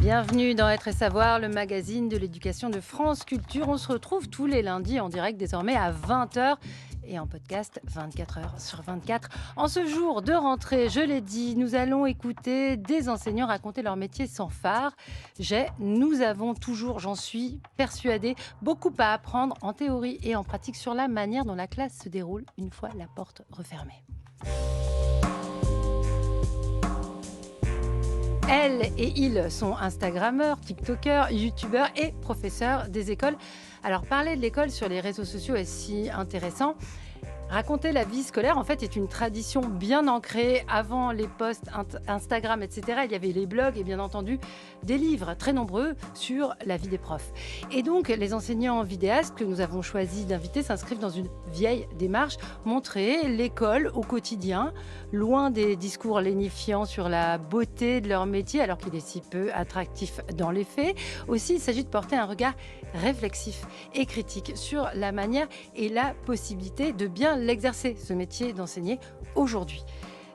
Bienvenue dans Être et Savoir, le magazine de l'éducation de France Culture. On se retrouve tous les lundis en direct désormais à 20 h et en podcast 24 h sur 24. En ce jour de rentrée, je l'ai dit, nous allons écouter des enseignants raconter leur métier sans phare. Nous avons toujours, j'en suis persuadée, beaucoup à apprendre en théorie et en pratique sur la manière dont la classe se déroule une fois la porte refermée. Elles et ils sont Instagrammeurs, TikTokers, YouTubeurs et professeurs des écoles. Alors parler de l'école sur les réseaux sociaux est si intéressant. Raconter la vie scolaire, en fait, est une tradition bien ancrée. Avant les posts Instagram, etc., il y avait les blogs et bien entendu des livres très nombreux sur la vie des profs. Et donc, les enseignants vidéastes que nous avons choisi d'inviter s'inscrivent dans une vieille démarche, montrer l'école au quotidien, loin des discours lénifiants sur la beauté de leur métier, alors qu'il est si peu attractif dans les faits. Aussi, il s'agit de porter un regard réflexif et critique sur la manière et la possibilité de bien l'exercer, ce métier d'enseigner aujourd'hui.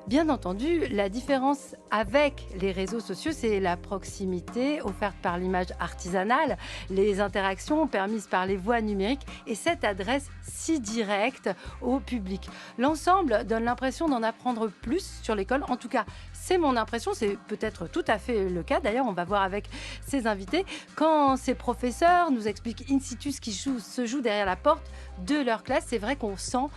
Bien entendu, la différence avec les réseaux sociaux, c'est la proximité offerte par l'image artisanale, les interactions permises par les voies numériques et cette adresse si directe au public. L'ensemble donne l'impression d'en apprendre plus sur l'école. En tout cas, c'est mon impression, c'est peut-être tout à fait le cas. D'ailleurs, on va voir avec ces invités quand ces professeurs nous expliquent in situ ce qui se joue derrière la porte de leur classe. C'est vrai qu'on sent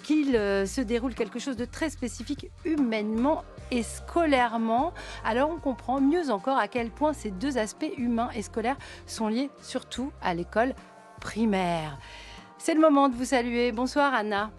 qu'il se déroule quelque chose de très spécifique humainement et scolairement. Alors on comprend mieux encore à quel point ces deux aspects humains et scolaires sont liés surtout à l'école primaire. C'est le moment de vous saluer. Bonsoir Anna.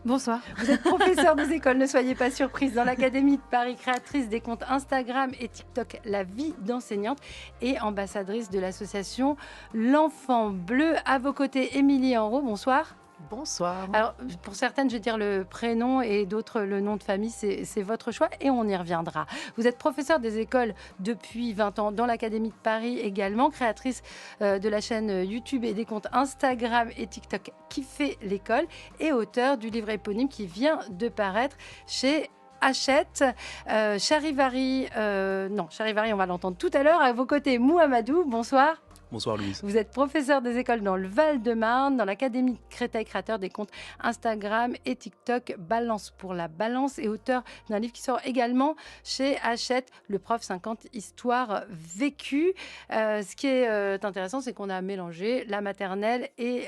Bonsoir. Vous êtes professeure des écoles, ne soyez pas surprise, dans l'Académie de Paris, créatrice des comptes Instagram et TikTok La Vie d'enseignante et ambassadrice de l'association L'Enfant Bleu. À vos côtés, Émilie Henrault, bonsoir. Bonsoir. Alors, pour certaines, je vais dire le prénom et d'autres le nom de famille, c'est votre choix et on y reviendra. Vous êtes professeur des écoles depuis 20 ans dans l'Académie de Paris également, créatrice de la chaîne YouTube et des comptes Instagram et TikTok Qui fait l'école et auteur du livre éponyme qui vient de paraître chez Hachette. Charivari, on va l'entendre tout à l'heure. À vos côtés, Mouhamadou, bonsoir. Bonsoir Louise. Vous êtes professeur des écoles dans le Val-de-Marne, dans l'Académie de Créteil, créateur des comptes Instagram et TikTok Balance pour la Balance et auteur d'un livre qui sort également chez Hachette, Le Prof 50 Histoires vécues. Ce qui est intéressant, c'est qu'on a mélangé la maternelle et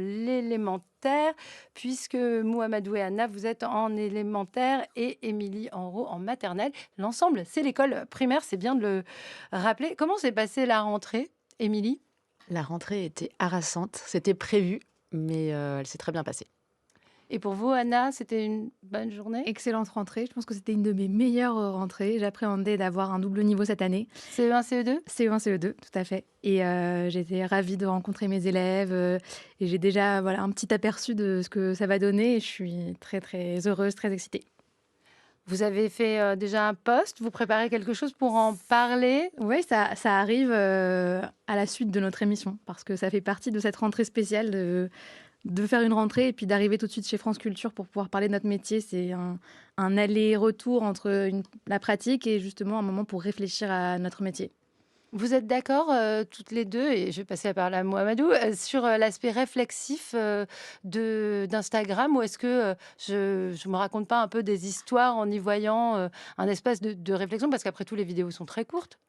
l'élémentaire, puisque Mouhamadou et Anna, vous êtes en élémentaire et Émilie Henrault en maternelle. L'ensemble, c'est l'école primaire, c'est bien de le rappeler. Comment s'est passée la rentrée, Émilie? La rentrée était harassante, c'était prévu, mais elle s'est très bien passée. Et pour vous, Anna, c'était une bonne journée? Excellente rentrée. Je pense que c'était une de mes meilleures rentrées. J'appréhendais d'avoir un double niveau cette année. CE1, CE2? CE1, CE2, tout à fait. Et j'étais ravie de rencontrer mes élèves. Et j'ai déjà un petit aperçu de ce que ça va donner. Et je suis très, très heureuse, très excitée. Vous avez fait déjà un post? Vous préparez quelque chose pour en parler? Oui, ça arrive à la suite de notre émission. Parce que ça fait partie de cette rentrée spéciale de faire une rentrée et puis d'arriver tout de suite chez France Culture pour pouvoir parler de notre métier. C'est un aller-retour entre la pratique et justement un moment pour réfléchir à notre métier. Vous êtes d'accord toutes les deux, et je vais passer la parole à Mouhamadou, sur l'aspect réflexif d'Instagram, ou est-ce que je me raconte pas un peu des histoires en y voyant un espace de réflexion, parce qu'après tout, les vidéos sont très courtes.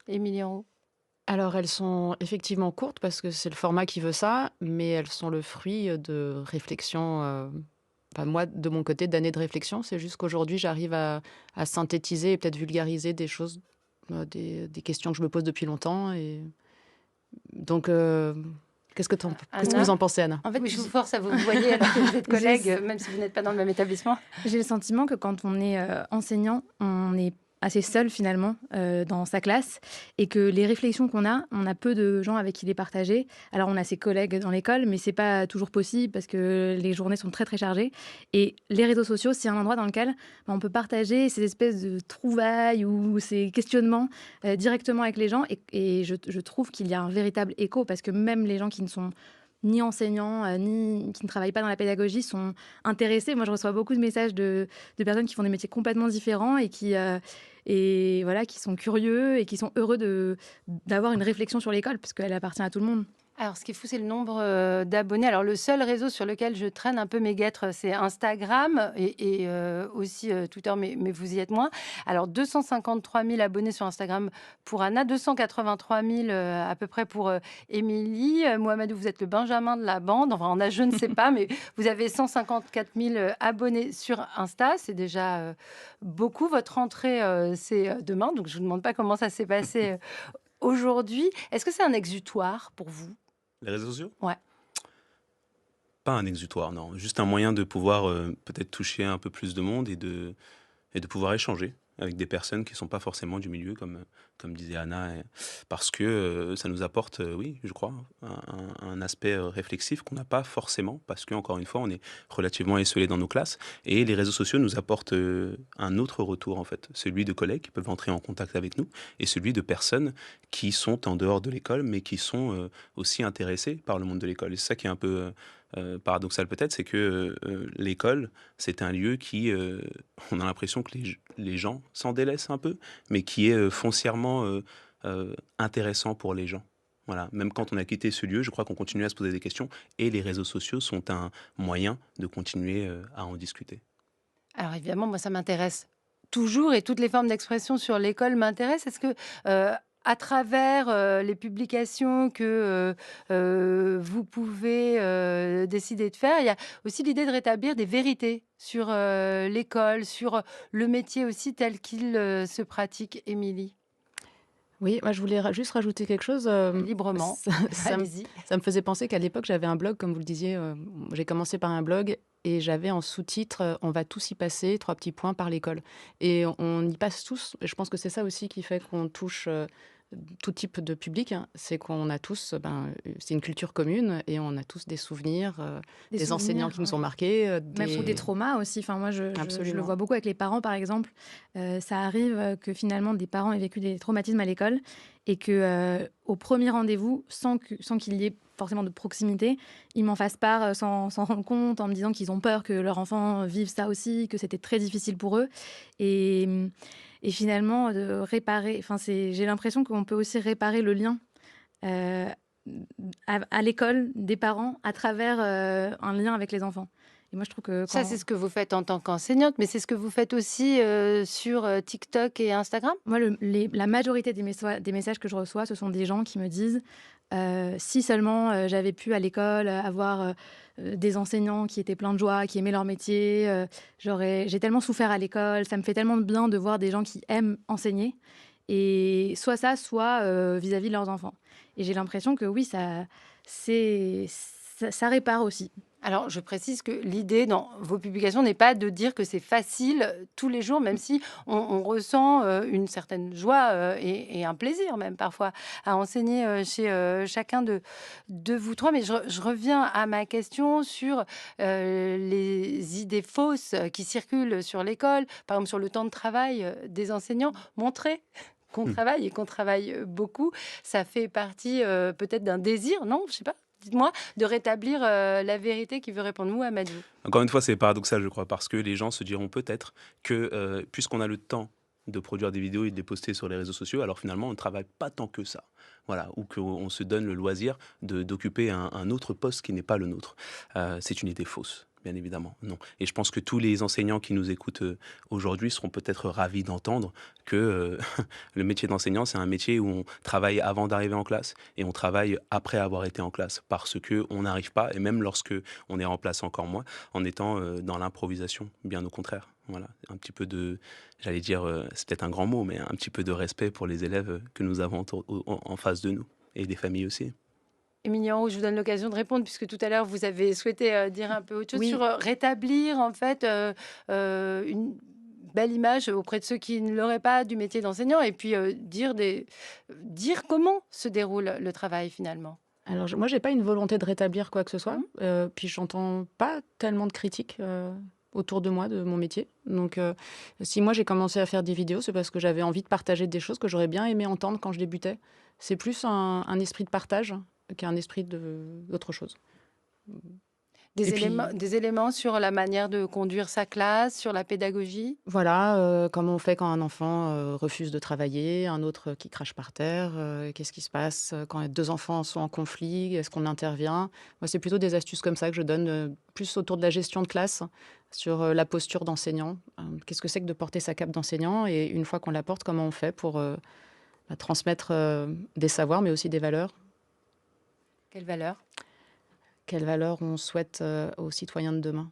Émilie Henrault. Alors elles sont effectivement courtes parce que c'est le format qui veut ça, mais elles sont le fruit de réflexions, moi de mon côté d'années de réflexion. C'est juste qu'aujourd'hui j'arrive à synthétiser et peut-être vulgariser des choses, des questions que je me pose depuis longtemps. Et donc qu'est-ce que vous en pensez, Anna? En fait, je vous force à vous voyez alors que vous êtes collègues, même si vous n'êtes pas dans le même établissement. J'ai le sentiment que quand on est enseignant, on est assez seul finalement dans sa classe et que les réflexions qu'on a, on a peu de gens avec qui les partager. Alors on a ses collègues dans l'école, mais c'est pas toujours possible parce que les journées sont très très chargées. Et les réseaux sociaux, c'est un endroit dans lequel on peut partager ces espèces de trouvailles ou ces questionnements directement avec les gens. Et je trouve qu'il y a un véritable écho parce que même les gens qui ne sont ni enseignants, ni qui ne travaillent pas dans la pédagogie sont intéressés. Moi, je reçois beaucoup de messages de personnes qui font des métiers complètement différents et voilà, qui sont curieux et qui sont heureux d'avoir une réflexion sur l'école, parce qu'elle appartient à tout le monde. Alors, ce qui est fou, c'est le nombre d'abonnés. Alors, le seul réseau sur lequel je traîne un peu mes guêtres, c'est Instagram et aussi Twitter, mais vous y êtes moins. Alors, 253 000 abonnés sur Instagram pour Anna, 283 000 à peu près pour Émilie. Mohamedou, vous êtes le Benjamin de la bande. Enfin, en âge, je ne sais pas, mais vous avez 154 000 abonnés sur Insta. C'est déjà beaucoup. Votre rentrée, c'est demain. Donc, je ne vous demande pas comment ça s'est passé aujourd'hui. Est-ce que c'est un exutoire pour vous? Les réseaux sociaux? Ouais. Pas un exutoire, non. Juste un moyen de pouvoir peut-être toucher un peu plus de monde et de pouvoir échanger avec des personnes qui ne sont pas forcément du milieu, comme disait Anna, parce que ça nous apporte, oui, je crois, un aspect réflexif qu'on n'a pas forcément, parce qu'encore une fois, on est relativement esselé dans nos classes, et les réseaux sociaux nous apportent un autre retour, en fait, celui de collègues qui peuvent entrer en contact avec nous, et celui de personnes qui sont en dehors de l'école, mais qui sont aussi intéressées par le monde de l'école. Et c'est ça qui est un peu paradoxal peut-être, c'est que l'école, c'est un lieu qui, on a l'impression que les gens s'en délaissent un peu, mais qui est foncièrement intéressant pour les gens. Voilà. Même quand on a quitté ce lieu, je crois qu'on continue à se poser des questions et les réseaux sociaux sont un moyen de continuer à en discuter. Alors évidemment, moi, ça m'intéresse toujours et toutes les formes d'expression sur l'école m'intéressent. Est-ce que, à travers les publications que vous pouvez décider de faire, il y a aussi l'idée de rétablir des vérités sur l'école, sur le métier aussi tel qu'il se pratique, Émilie? Oui, moi je voulais juste rajouter quelque chose. Librement, Ça allez-y. ça me faisait penser qu'à l'époque, j'avais un blog, comme vous le disiez. J'ai commencé par un blog et j'avais en sous-titre On va tous y passer, trois petits points par l'école. Et on y passe tous. Et je pense que c'est ça aussi qui fait qu'on touche tout type de public, hein. C'est qu'on a tous, c'est une culture commune et on a tous des souvenirs, des enseignants qui nous ont Ouais. marqués, Même pour des traumas aussi. Enfin, moi, je le Absolument. vois beaucoup avec les parents, par exemple. Ça arrive que finalement des parents aient vécu des traumatismes à l'école et que au premier rendez-vous, sans qu'il y ait forcément de proximité, ils m'en fassent part sans s'en rendre compte, en me disant qu'ils ont peur que leur enfant vive ça aussi, que c'était très difficile pour eux. Et, et finalement, de réparer. Enfin, j'ai l'impression qu'on peut aussi réparer le lien euh, à l'école des parents à travers un lien avec les enfants. Et moi, je trouve que Ça, quand... c'est ce que vous faites en tant qu'enseignante, mais c'est ce que vous faites aussi sur TikTok et Instagram? Moi, la majorité des messages que je reçois, ce sont des gens qui me disent si seulement j'avais pu à l'école avoir des enseignants qui étaient pleins de joie, qui aimaient leur métier, j'ai tellement souffert à l'école, ça me fait tellement de bien de voir des gens qui aiment enseigner, et soit ça, soit vis-à-vis de leurs enfants. Et j'ai l'impression que oui, ça répare aussi. Alors, je précise que l'idée dans vos publications n'est pas de dire que c'est facile tous les jours, même si on ressent une certaine joie et un plaisir même parfois à enseigner chez chacun de vous trois. Mais je reviens à ma question sur les idées fausses qui circulent sur l'école, par exemple sur le temps de travail des enseignants. Montrer qu'on travaille et qu'on travaille beaucoup, ça fait partie peut-être d'un désir, non? Je sais pas. Dites-moi, de rétablir la vérité qui veut répondre à Madou. Encore une fois, c'est paradoxal, je crois, parce que les gens se diront peut-être que puisqu'on a le temps de produire des vidéos et de les poster sur les réseaux sociaux, alors finalement, on ne travaille pas tant que ça. Voilà, ou qu'on se donne le loisir d'occuper un autre poste qui n'est pas le nôtre. C'est une idée fausse. Bien évidemment, non. Et je pense que tous les enseignants qui nous écoutent aujourd'hui seront peut-être ravis d'entendre que le métier d'enseignant, c'est un métier où on travaille avant d'arriver en classe et on travaille après avoir été en classe parce qu'on n'arrive pas, et même lorsque on est en place encore moins, en étant dans l'improvisation, bien au contraire. Voilà, un petit peu de, j'allais dire, c'est peut-être un grand mot, mais un petit peu de respect pour les élèves que nous avons en face de nous et des familles aussi. Émilie Henroux, je vous donne l'occasion de répondre, puisque tout à l'heure, vous avez souhaité dire un peu autre chose Oui. sur rétablir, en fait, une belle image auprès de ceux qui ne l'auraient pas du métier d'enseignant, et puis dire comment se déroule le travail, finalement. Alors, moi, j'ai pas une volonté de rétablir quoi que ce soit. Puis, j'entends pas tellement de critiques autour de moi, de mon métier. Donc, si moi, j'ai commencé à faire des vidéos, c'est parce que j'avais envie de partager des choses que j'aurais bien aimé entendre quand je débutais. C'est plus un esprit de partage qu'un esprit d'autre chose. Des Et puis, éléments sur la manière de conduire sa classe, sur la pédagogie? voilà, comment on fait quand un enfant, refuse de travailler, un autre qui crache par terre, qu'est-ce qui se passe, quand 2 enfants sont en conflit? Est-ce qu'on intervient? Moi, c'est plutôt des astuces comme ça que je donne, plus autour de la gestion de classe, sur, la posture d'enseignant. Qu'est-ce que c'est que de porter sa cape d'enseignant? Et une fois qu'on la porte, comment on fait pour, transmettre, des savoirs, mais aussi des valeurs? Quelle valeur? Quelles valeurs on souhaite, aux citoyens de demain?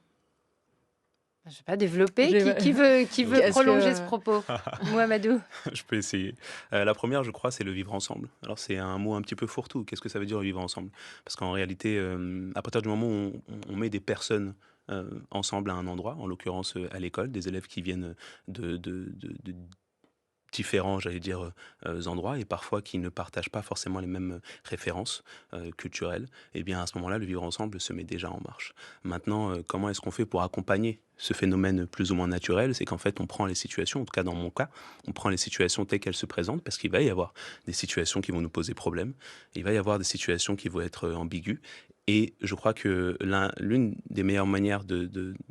Je ne vais pas développer. J'ai Qui veut Est-ce prolonger ce que propos? Mohamedou? Je peux essayer. La première, je crois, c'est le vivre ensemble. Alors, c'est un mot un petit peu fourre-tout. Qu'est-ce que ça veut dire vivre ensemble? Parce qu'en réalité, à partir du moment où on met des personnes ensemble à un endroit, en l'occurrence à l'école, des élèves qui viennent de différents, j'allais dire, endroits et parfois qui ne partagent pas forcément les mêmes références culturelles, eh bien à ce moment-là, le vivre ensemble se met déjà en marche. Maintenant, comment est-ce qu'on fait pour accompagner ce phénomène plus ou moins naturel? C'est qu'en fait, on prend les situations, en tout cas dans mon cas, on prend les situations telles qu'elles se présentent, parce qu'il va y avoir des situations qui vont nous poser problème, il va y avoir des situations qui vont être ambiguës, et je crois que l'une des meilleures manières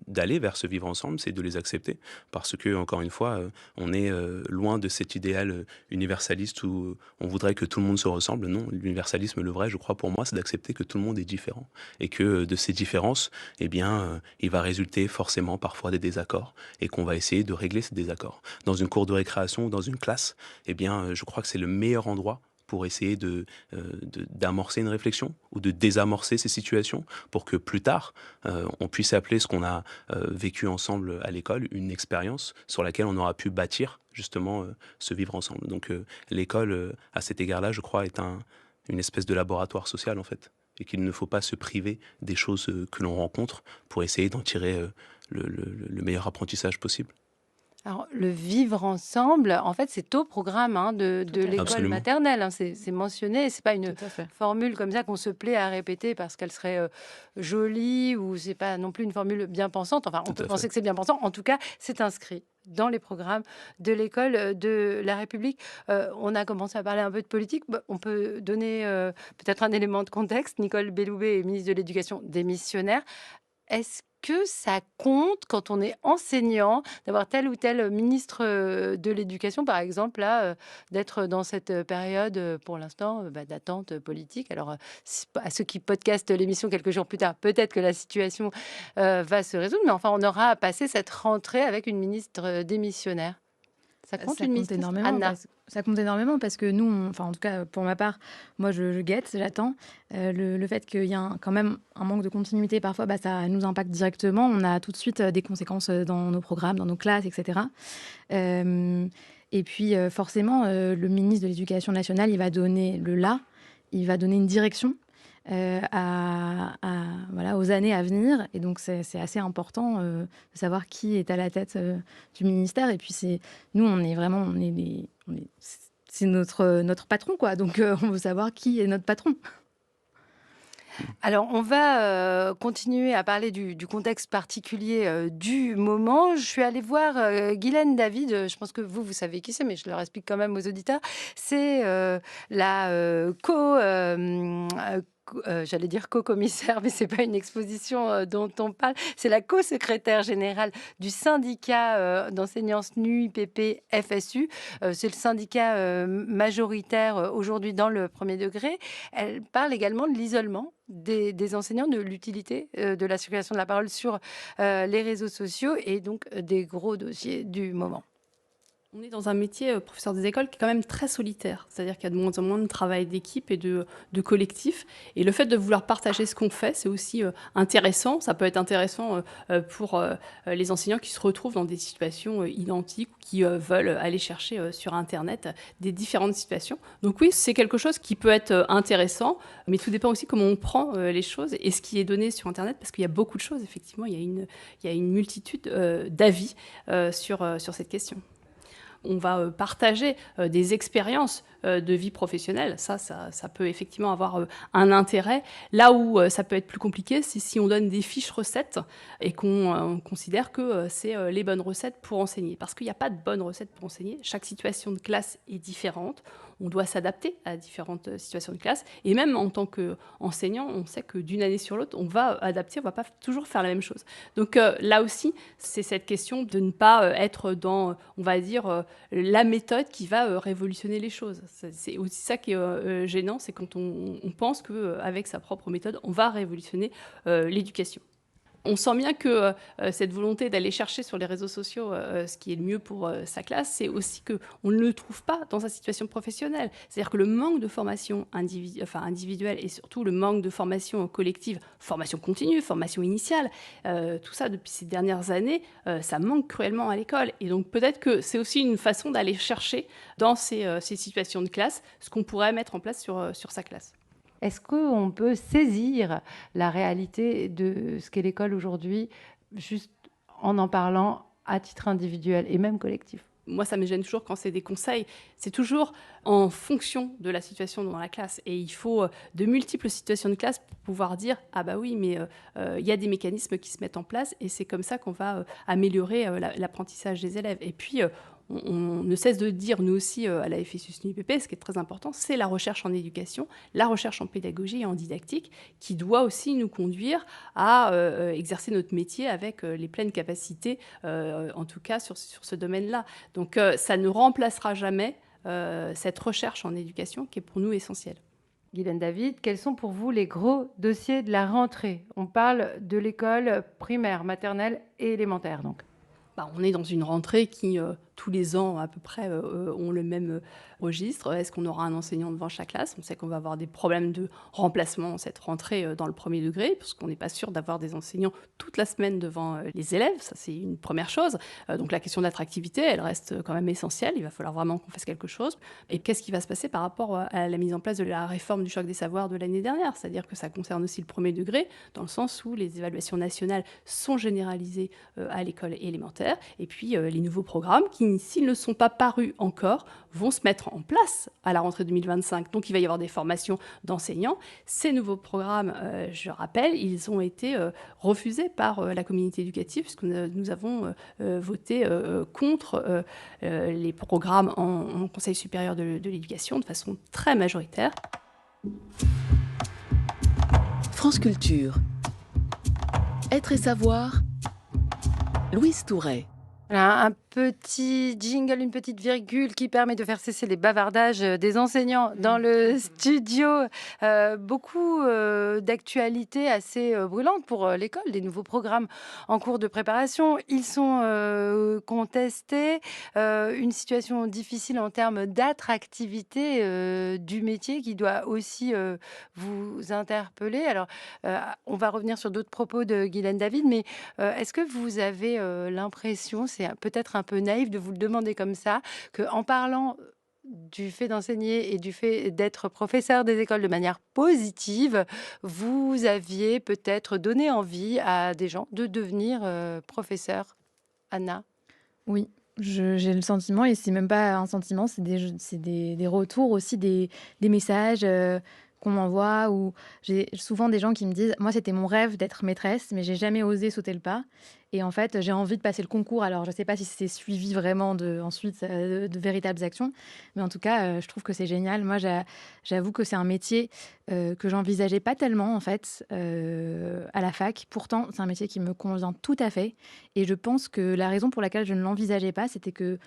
d'aller vers ce vivre ensemble, c'est de les accepter, parce que, encore une fois, on est loin de cet idéal universaliste où on voudrait que tout le monde se ressemble. Non, l'universalisme, le vrai, je crois, pour moi, c'est d'accepter que tout le monde est différent et que de ces différences, eh bien, il va résulter forcément parfois des désaccords et qu'on va essayer de régler ces désaccords. Dans une cour de récréation ou dans une classe, eh bien, je crois que c'est le meilleur endroit pour essayer d'amorcer une réflexion ou de désamorcer ces situations pour que plus tard, on puisse appeler ce qu'on a vécu ensemble à l'école une expérience sur laquelle on aura pu bâtir justement ce vivre ensemble. Donc l'école, à cet égard-là, je crois, est une espèce de laboratoire social en fait, et qu'il ne faut pas se priver des choses que l'on rencontre pour essayer d'en tirer le meilleur apprentissage possible. Alors, le vivre ensemble, en fait, c'est au programme de Tout à fait. l'école Absolument. maternelle. C'est mentionné. C'est pas une Tout à fait. formule comme ça qu'on se plaît à répéter parce qu'elle serait jolie ou c'est pas non plus une formule bien pensante. Enfin, on Tout peut à penser fait. que c'est bien pensant. En tout cas, c'est inscrit dans les programmes de l'école de la République. On a commencé à parler un peu de politique. Bah, on peut donner peut-être un élément de contexte. Nicole Belloubet est ministre de l'Éducation démissionnaire. Est-ce que ça compte quand on est enseignant d'avoir tel ou tel ministre de l'Éducation, par exemple, là, d'être dans cette période, pour l'instant, d'attente politique? Alors, à ceux qui podcastent l'émission quelques jours plus tard, peut-être que la situation va se résoudre, mais enfin, on aura à passer cette rentrée avec une ministre démissionnaire. Ça compte Ça une compte ministre? énormément Anna? ça compte énormément parce que nous, enfin en tout cas pour ma part, moi je guette, j'attends. Le fait qu'il y a quand même un manque de continuité parfois, ça nous impacte directement. On a tout de suite des conséquences dans nos programmes, dans nos classes, etc. Et puis forcément, le ministre de l'Éducation nationale, il va donner il va donner une direction voilà, aux années à venir. Et donc, c'est assez important de savoir qui est à la tête du ministère. Et puis, nous, on est vraiment, c'est notre patron, quoi. Donc, on veut savoir qui est notre patron. Alors, on va continuer à parler du contexte particulier du moment. Je suis allée voir Guylaine David. Je pense que vous savez qui c'est, mais je leur explique quand même aux auditeurs. C'est la j'allais dire co-commissaire, mais c'est pas une exposition dont on parle. C'est la co-secrétaire générale du syndicat d'enseignants SNU, IPP, FSU. C'est le syndicat majoritaire aujourd'hui dans le premier degré. Elle parle également de l'isolement des enseignants, de l'utilité de la circulation de la parole sur les réseaux sociaux et donc des gros dossiers du moment. On est dans un métier, professeur des écoles, qui est quand même très solitaire. C'est-à-dire qu'il y a de moins en moins de travail d'équipe et de collectif. Et le fait de vouloir partager ce qu'on fait, c'est aussi intéressant. Ça peut être intéressant pour les enseignants qui se retrouvent dans des situations identiques ou qui veulent aller chercher sur Internet des différentes situations. Donc oui, c'est quelque chose qui peut être intéressant, mais tout dépend aussi comment on prend les choses et ce qui est donné sur Internet, parce qu'il y a beaucoup de choses, effectivement. Il y a une multitude d'avis sur cette question. On va partager des expériences de vie professionnelle. Ça peut effectivement avoir un intérêt. Là où ça peut être plus compliqué, c'est si on donne des fiches recettes et qu'on considère que c'est les bonnes recettes pour enseigner. Parce qu'il n'y a pas de bonnes recettes pour enseigner. Chaque situation de classe est différente. On doit s'adapter à différentes situations de classe. Et même en tant qu'enseignant, on sait que d'une année sur l'autre, on va adapter, on ne va pas toujours faire la même chose. Donc là aussi, c'est cette question de ne pas être dans, on va dire, la méthode qui va révolutionner les choses. C'est aussi ça qui est gênant, c'est quand on pense qu'avec sa propre méthode, on va révolutionner l'éducation. On sent bien que cette volonté d'aller chercher sur les réseaux sociaux ce qui est le mieux pour sa classe, c'est aussi qu'on ne le trouve pas dans sa situation professionnelle. C'est-à-dire que le manque de formation individuelle et surtout le manque de formation collective, formation continue, formation initiale, tout ça depuis ces dernières années, ça manque cruellement à l'école. Et donc peut-être que c'est aussi une façon d'aller chercher dans ces situations de classe ce qu'on pourrait mettre en place sur sa classe. Est-ce qu'on peut saisir la réalité de ce qu'est l'école aujourd'hui, juste en parlant à titre individuel et même collectif? Moi, ça me gêne toujours quand c'est des conseils. C'est toujours en fonction de la situation dans la classe. Et il faut de multiples situations de classe pour pouvoir dire « Ah bah oui, mais il y a des mécanismes qui se mettent en place et c'est comme ça qu'on va améliorer l'apprentissage des élèves. » Et puis, on ne cesse de dire, nous aussi, à la FSUS-NUPP, ce qui est très important, c'est la recherche en éducation, la recherche en pédagogie et en didactique, qui doit aussi nous conduire à exercer notre métier avec les pleines capacités, en tout cas sur ce domaine-là. Donc ça ne remplacera jamais cette recherche en éducation qui est pour nous essentielle. Guylaine David, quels sont pour vous les gros dossiers de la rentrée? On parle de l'école primaire, maternelle et élémentaire, donc. On est dans une rentrée qui, tous les ans à peu près, ont le même registre. Est-ce qu'on aura un enseignant devant chaque classe? On sait qu'on va avoir des problèmes de remplacement cette rentrée dans le premier degré, parce qu'on n'est pas sûr d'avoir des enseignants toute la semaine devant les élèves. Ça, c'est une première chose. Donc la question de l'attractivité, elle reste quand même essentielle. Il va falloir vraiment qu'on fasse quelque chose. Et qu'est-ce qui va se passer par rapport à la mise en place de la réforme du choc des savoirs de l'année dernière? C'est-à-dire que ça concerne aussi le premier degré, dans le sens où les évaluations nationales sont généralisées à l'école élémentaire. Et puis, les nouveaux programmes qui, s'ils ne sont pas parus encore, vont se mettre en place à la rentrée 2025. Donc, il va y avoir des formations d'enseignants. Ces nouveaux programmes, je rappelle, ils ont été refusés par la communauté éducative, puisque nous avons voté contre les programmes en Conseil supérieur de l'éducation de façon très majoritaire. France Culture. Être et savoir. Louise Touret. Voilà, un petit jingle, une petite virgule qui permet de faire cesser les bavardages des enseignants dans le studio. Beaucoup d'actualités assez brûlantes pour l'école, des nouveaux programmes en cours de préparation. Ils sont contestés. Une situation difficile en termes d'attractivité du métier qui doit aussi vous interpeller. Alors, on va revenir sur d'autres propos de Guylaine David, mais est-ce que vous avez l'impression, c'est peut-être un peu naïf de vous le demander comme ça, qu'en parlant du fait d'enseigner et du fait d'être professeur des écoles de manière positive, vous aviez peut-être donné envie à des gens de devenir professeurs? Anna? Oui, j'ai le sentiment, et c'est même pas un sentiment, c'est des retours aussi, des messages qu'on m'envoie, où j'ai souvent des gens qui me disent « Moi, c'était mon rêve d'être maîtresse, mais j'ai jamais osé sauter le pas. Et en fait, j'ai envie de passer le concours. » Alors, je ne sais pas si c'est suivi vraiment ensuite de véritables actions, mais en tout cas, je trouve que c'est génial. Moi, j'avoue que c'est un métier que j'envisageais pas tellement, en fait, à la fac. Pourtant, c'est un métier qui me convient tout à fait. Et je pense que la raison pour laquelle je ne l'envisageais pas, c'était que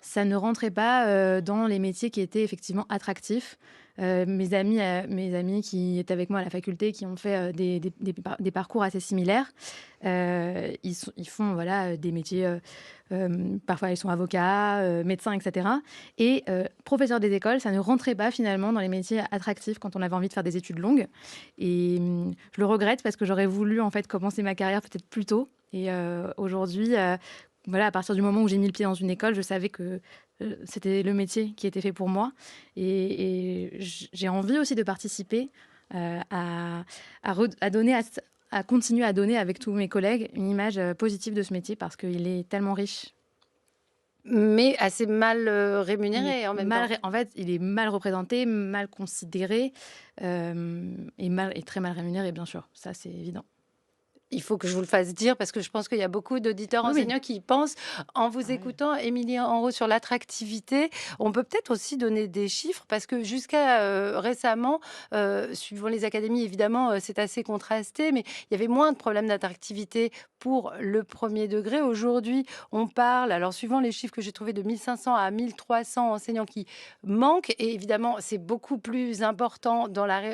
ça ne rentrait pas dans les métiers qui étaient effectivement attractifs. Mes amis qui étaient avec moi à la faculté, qui ont fait des parcours assez similaires, ils font des métiers, parfois ils sont avocats, médecins, etc. Et professeur des écoles, ça ne rentrait pas finalement dans les métiers attractifs quand on avait envie de faire des études longues. Et je le regrette parce que j'aurais voulu en fait commencer ma carrière peut-être plus tôt. Et aujourd'hui, à partir du moment où j'ai mis le pied dans une école, je savais que c'était le métier qui était fait pour moi. Et j'ai envie aussi de participer à continuer à donner avec tous mes collègues une image positive de ce métier parce qu'il est tellement riche. Mais assez mal rémunéré en même temps. En fait, il est mal représenté, mal considéré et très mal rémunéré, bien sûr. Ça, c'est évident. Il faut que je vous le fasse dire parce que je pense qu'il y a beaucoup d'auditeurs Oui, oui. enseignants qui pensent, en vous Ah oui. écoutant, Émilie Henrot, sur l'attractivité. On peut peut-être aussi donner des chiffres parce que jusqu'à récemment, suivant les académies, évidemment, c'est assez contrasté, mais il y avait moins de problèmes d'attractivité pour le premier degré. Aujourd'hui, on parle, alors suivant les chiffres que j'ai trouvés, de 1500 à 1300 enseignants qui manquent. Et évidemment, c'est beaucoup plus important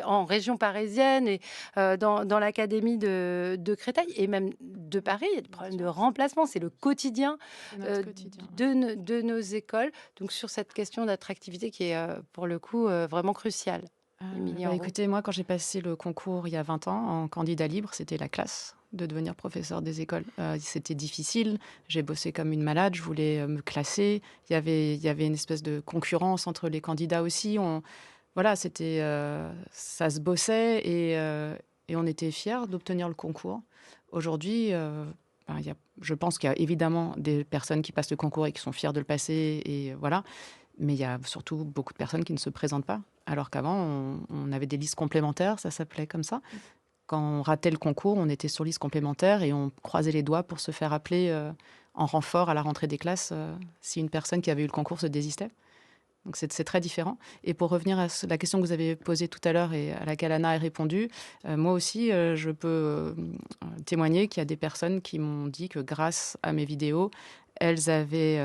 en région parisienne et dans l'académie de Créteil et même de Paris. Il y a des problèmes de remplacement. C'est le quotidien C'est notre quotidien. de nos écoles. Donc, sur cette question d'attractivité qui est, pour le coup, vraiment cruciale. Émilie Henrot. Écoutez, moi, quand j'ai passé le concours il y a 20 ans en candidat libre, c'était la classe de devenir professeur des écoles. C'était difficile. J'ai bossé comme une malade. Je voulais me classer. Il y avait une espèce de concurrence entre les candidats aussi. Voilà, ça se bossait et on était fiers d'obtenir le concours. Aujourd'hui, je pense qu'il y a évidemment des personnes qui passent le concours et qui sont fiers de le passer, et voilà. Mais il y a surtout beaucoup de personnes qui ne se présentent pas. Alors qu'avant, on avait des listes complémentaires, ça s'appelait comme ça. Quand on ratait le concours, on était sur liste complémentaire et on croisait les doigts pour se faire appeler en renfort à la rentrée des classes si une personne qui avait eu le concours se désistait. Donc c'est très différent. Et pour revenir à la question que vous avez posée tout à l'heure et à laquelle Anna a répondu, moi aussi, je peux témoigner qu'il y a des personnes qui m'ont dit que grâce à mes vidéos, elles avaient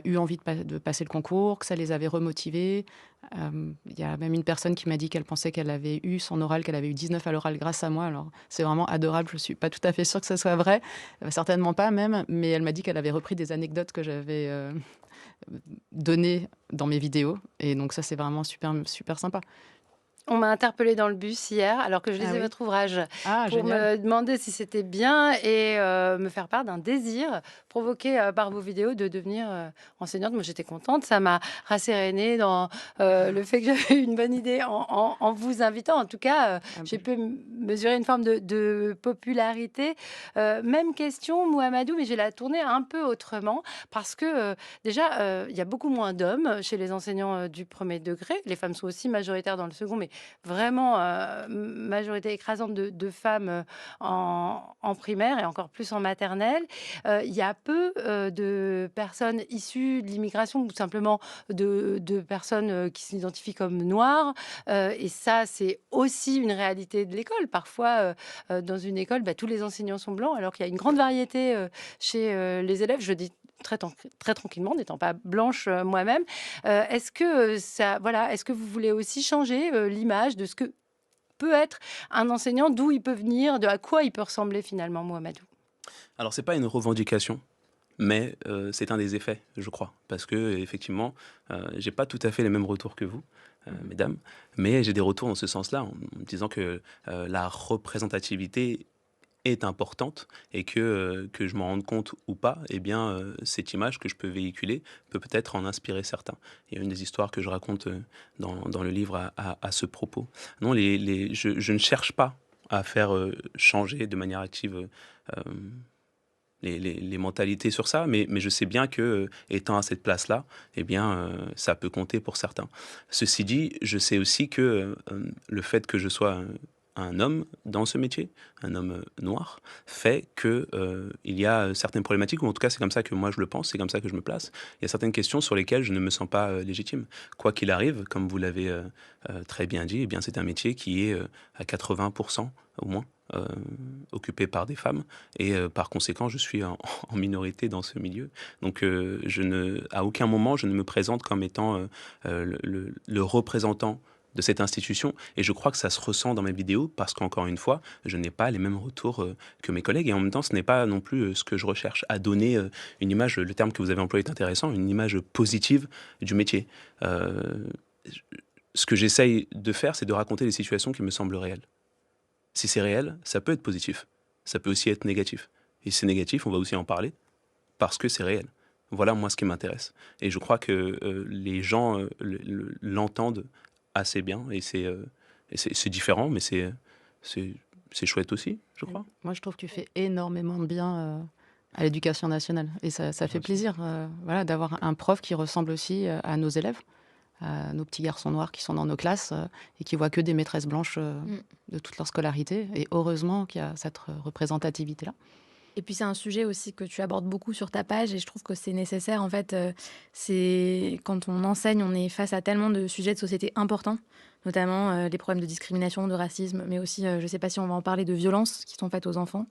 eu envie de passer le concours, que ça les avait remotivées. Il y a même une personne qui m'a dit qu'elle pensait qu'elle avait eu son oral, qu'elle avait eu 19 à l'oral grâce à moi. Alors c'est vraiment adorable, je ne suis pas tout à fait sûre que ce soit vrai, certainement pas même, mais elle m'a dit qu'elle avait repris des anecdotes que j'avais données dans mes vidéos. Et donc ça, c'est vraiment super, super sympa. On m'a interpellée dans le bus hier, alors que je lisais oui. votre ouvrage, Ah, pour génial. me demander si c'était bien et me faire part d'un désir provoqué par vos vidéos de devenir enseignante. Moi, j'étais contente. Ça m'a rassérénée dans le fait que j'avais une bonne idée en vous invitant. En tout cas, j'ai pu mesurer une forme de popularité. Même question, Mouhamadou, mais je vais la tourner un peu autrement parce que déjà, il y a beaucoup moins d'hommes chez les enseignants du premier degré. Les femmes sont aussi majoritaires dans le second, mais vraiment majorité écrasante de femmes en primaire et encore plus en maternelle. Il y a peu de personnes issues de l'immigration ou simplement de personnes qui s'identifient comme noires. Et ça, c'est aussi une réalité de l'école. Parfois, dans une école, tous les enseignants sont blancs, alors qu'il y a une grande variété chez les élèves. Je dis très tranquillement, n'étant pas blanche moi-même. Est-ce que est-ce que vous voulez aussi changer l'image de ce que peut être un enseignant, d'où il peut venir, à quoi il peut ressembler finalement, Mouhamadou? Alors, c'est pas une revendication, mais c'est un des effets, je crois. Parce que, effectivement, j'ai pas tout à fait les mêmes retours que vous, mesdames, mais j'ai des retours dans ce sens-là, en me disant que la représentativité est importante et que je m'en rende compte ou pas, eh bien, cette image que je peux véhiculer peut peut-être en inspirer certains. Il y a une des histoires que je raconte dans le livre à ce propos. Non, je ne cherche pas à faire changer de manière active les mentalités sur ça, mais je sais bien que étant à cette place-là, eh bien, ça peut compter pour certains. Ceci dit, je sais aussi que le fait que je sois un homme dans ce métier, un homme noir, fait que il y a certaines problématiques, ou en tout cas c'est comme ça que moi je le pense, c'est comme ça que je me place. Il y a certaines questions sur lesquelles je ne me sens pas légitime. Quoi qu'il arrive, comme vous l'avez très bien dit, eh bien c'est un métier qui est à 80% au moins occupé par des femmes, et par conséquent je suis en minorité dans ce milieu. Donc à aucun moment je ne me présente comme étant le représentant de cette institution, et je crois que ça se ressent dans mes vidéos parce qu'encore une fois, je n'ai pas les mêmes retours que mes collègues, et en même temps, ce n'est pas non plus ce que je recherche, à donner une image, le terme que vous avez employé est intéressant, une image positive du métier. Ce que j'essaye de faire, c'est de raconter des situations qui me semblent réelles. Si c'est réel, ça peut être positif, ça peut aussi être négatif. Et si c'est négatif, on va aussi en parler parce que c'est réel. Voilà moi ce qui m'intéresse. Et je crois que les gens l'entendent assez bien, et c'est différent, mais c'est chouette aussi, je crois. Moi, je trouve que tu fais énormément de bien à l'éducation nationale. Et ça fait plaisir voilà, d'avoir un prof qui ressemble aussi à nos élèves, à nos petits garçons noirs qui sont dans nos classes et qui voient que des maîtresses blanches de toute leur scolarité. Et heureusement qu'il y a cette représentativité-là. Et puis c'est un sujet aussi que tu abordes beaucoup sur ta page et je trouve que c'est nécessaire. En fait, c'est quand on enseigne, on est face à tellement de sujets de société importants, notamment les problèmes de discrimination, de racisme, mais aussi, je ne sais pas si on va en parler, de violences qui sont faites aux enfants.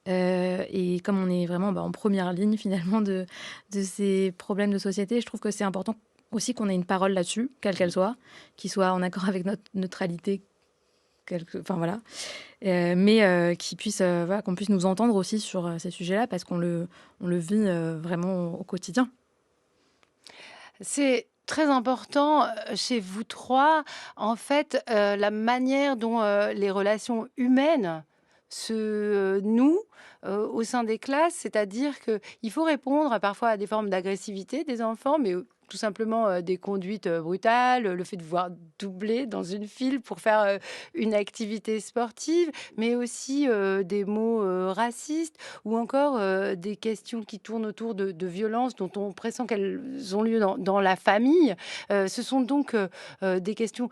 Et comme on est vraiment en première ligne finalement de ces problèmes de société, je trouve que c'est important aussi qu'on ait une parole là-dessus, quelle qu'elle soit, qui soit en accord avec notre neutralité, enfin voilà, mais qui puisse, voilà, qu'on puisse nous entendre aussi sur ces sujets-là parce qu'on le vit vraiment au quotidien. C'est très important chez vous trois, en fait, la manière dont les relations humaines se nouent au sein des classes, c'est-à-dire qu'il faut répondre parfois à des formes d'agressivité des enfants, mais tout simplement des conduites brutales, le fait de voir doubler dans une file pour faire une activité sportive, mais aussi des mots racistes ou encore des questions qui tournent autour de violences dont on pressent qu'elles ont lieu dans la famille. Ce sont donc des questions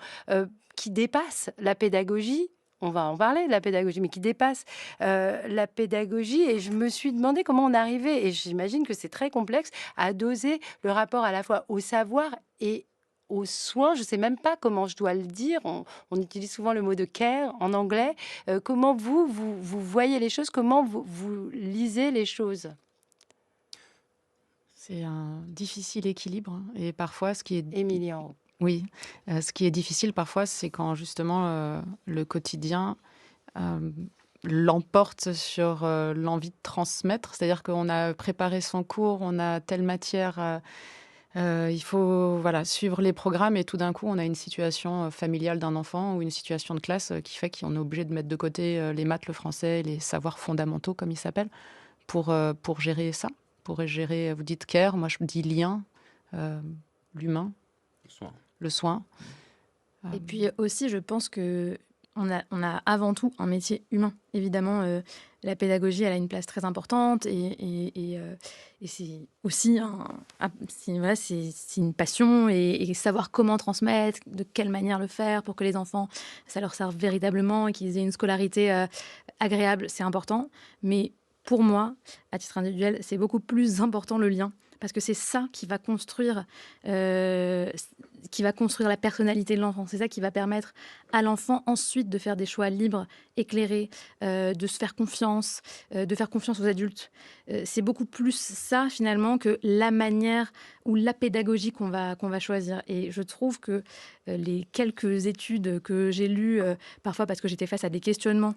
qui dépassent la pédagogie. On va en parler de la pédagogie, mais qui dépasse la pédagogie. Et je me suis demandé comment on arrivait, et j'imagine que c'est très complexe, à doser le rapport à la fois au savoir et aux soins. Je ne sais même pas comment je dois le dire. On utilise souvent le mot de care en anglais. Comment vous voyez les choses? Comment vous lisez les choses? C'est un difficile équilibre. Et parfois, ce qui est... Émilie en haut. Oui, ce qui est difficile parfois, c'est quand justement le quotidien l'emporte sur l'envie de transmettre. C'est-à-dire qu'on a préparé son cours, on a telle matière, il faut voilà, suivre les programmes et tout d'un coup, on a une situation familiale d'un enfant ou une situation de classe qui fait qu'on est obligé de mettre de côté les maths, le français, les savoirs fondamentaux, comme ils s'appellent, pour gérer ça, pour gérer, vous dites care, moi je dis lien, l'humain. Le soin. Et puis aussi, je pense que on a avant tout un métier humain. Évidemment, la pédagogie, elle a une place très importante et c'est aussi c'est une passion et savoir comment transmettre, de quelle manière le faire pour que les enfants, ça leur serve véritablement et qu'ils aient une scolarité agréable, c'est important. Mais pour moi, à titre individuel, c'est beaucoup plus important le lien. Parce que c'est ça qui va construire la personnalité de l'enfant. C'est ça qui va permettre à l'enfant ensuite de faire des choix libres, éclairés, de se faire confiance, de faire confiance aux adultes. C'est beaucoup plus ça finalement que la manière ou la pédagogie qu'on va choisir. Et je trouve que les quelques études que j'ai lues, parfois parce que j'étais face à des questionnements,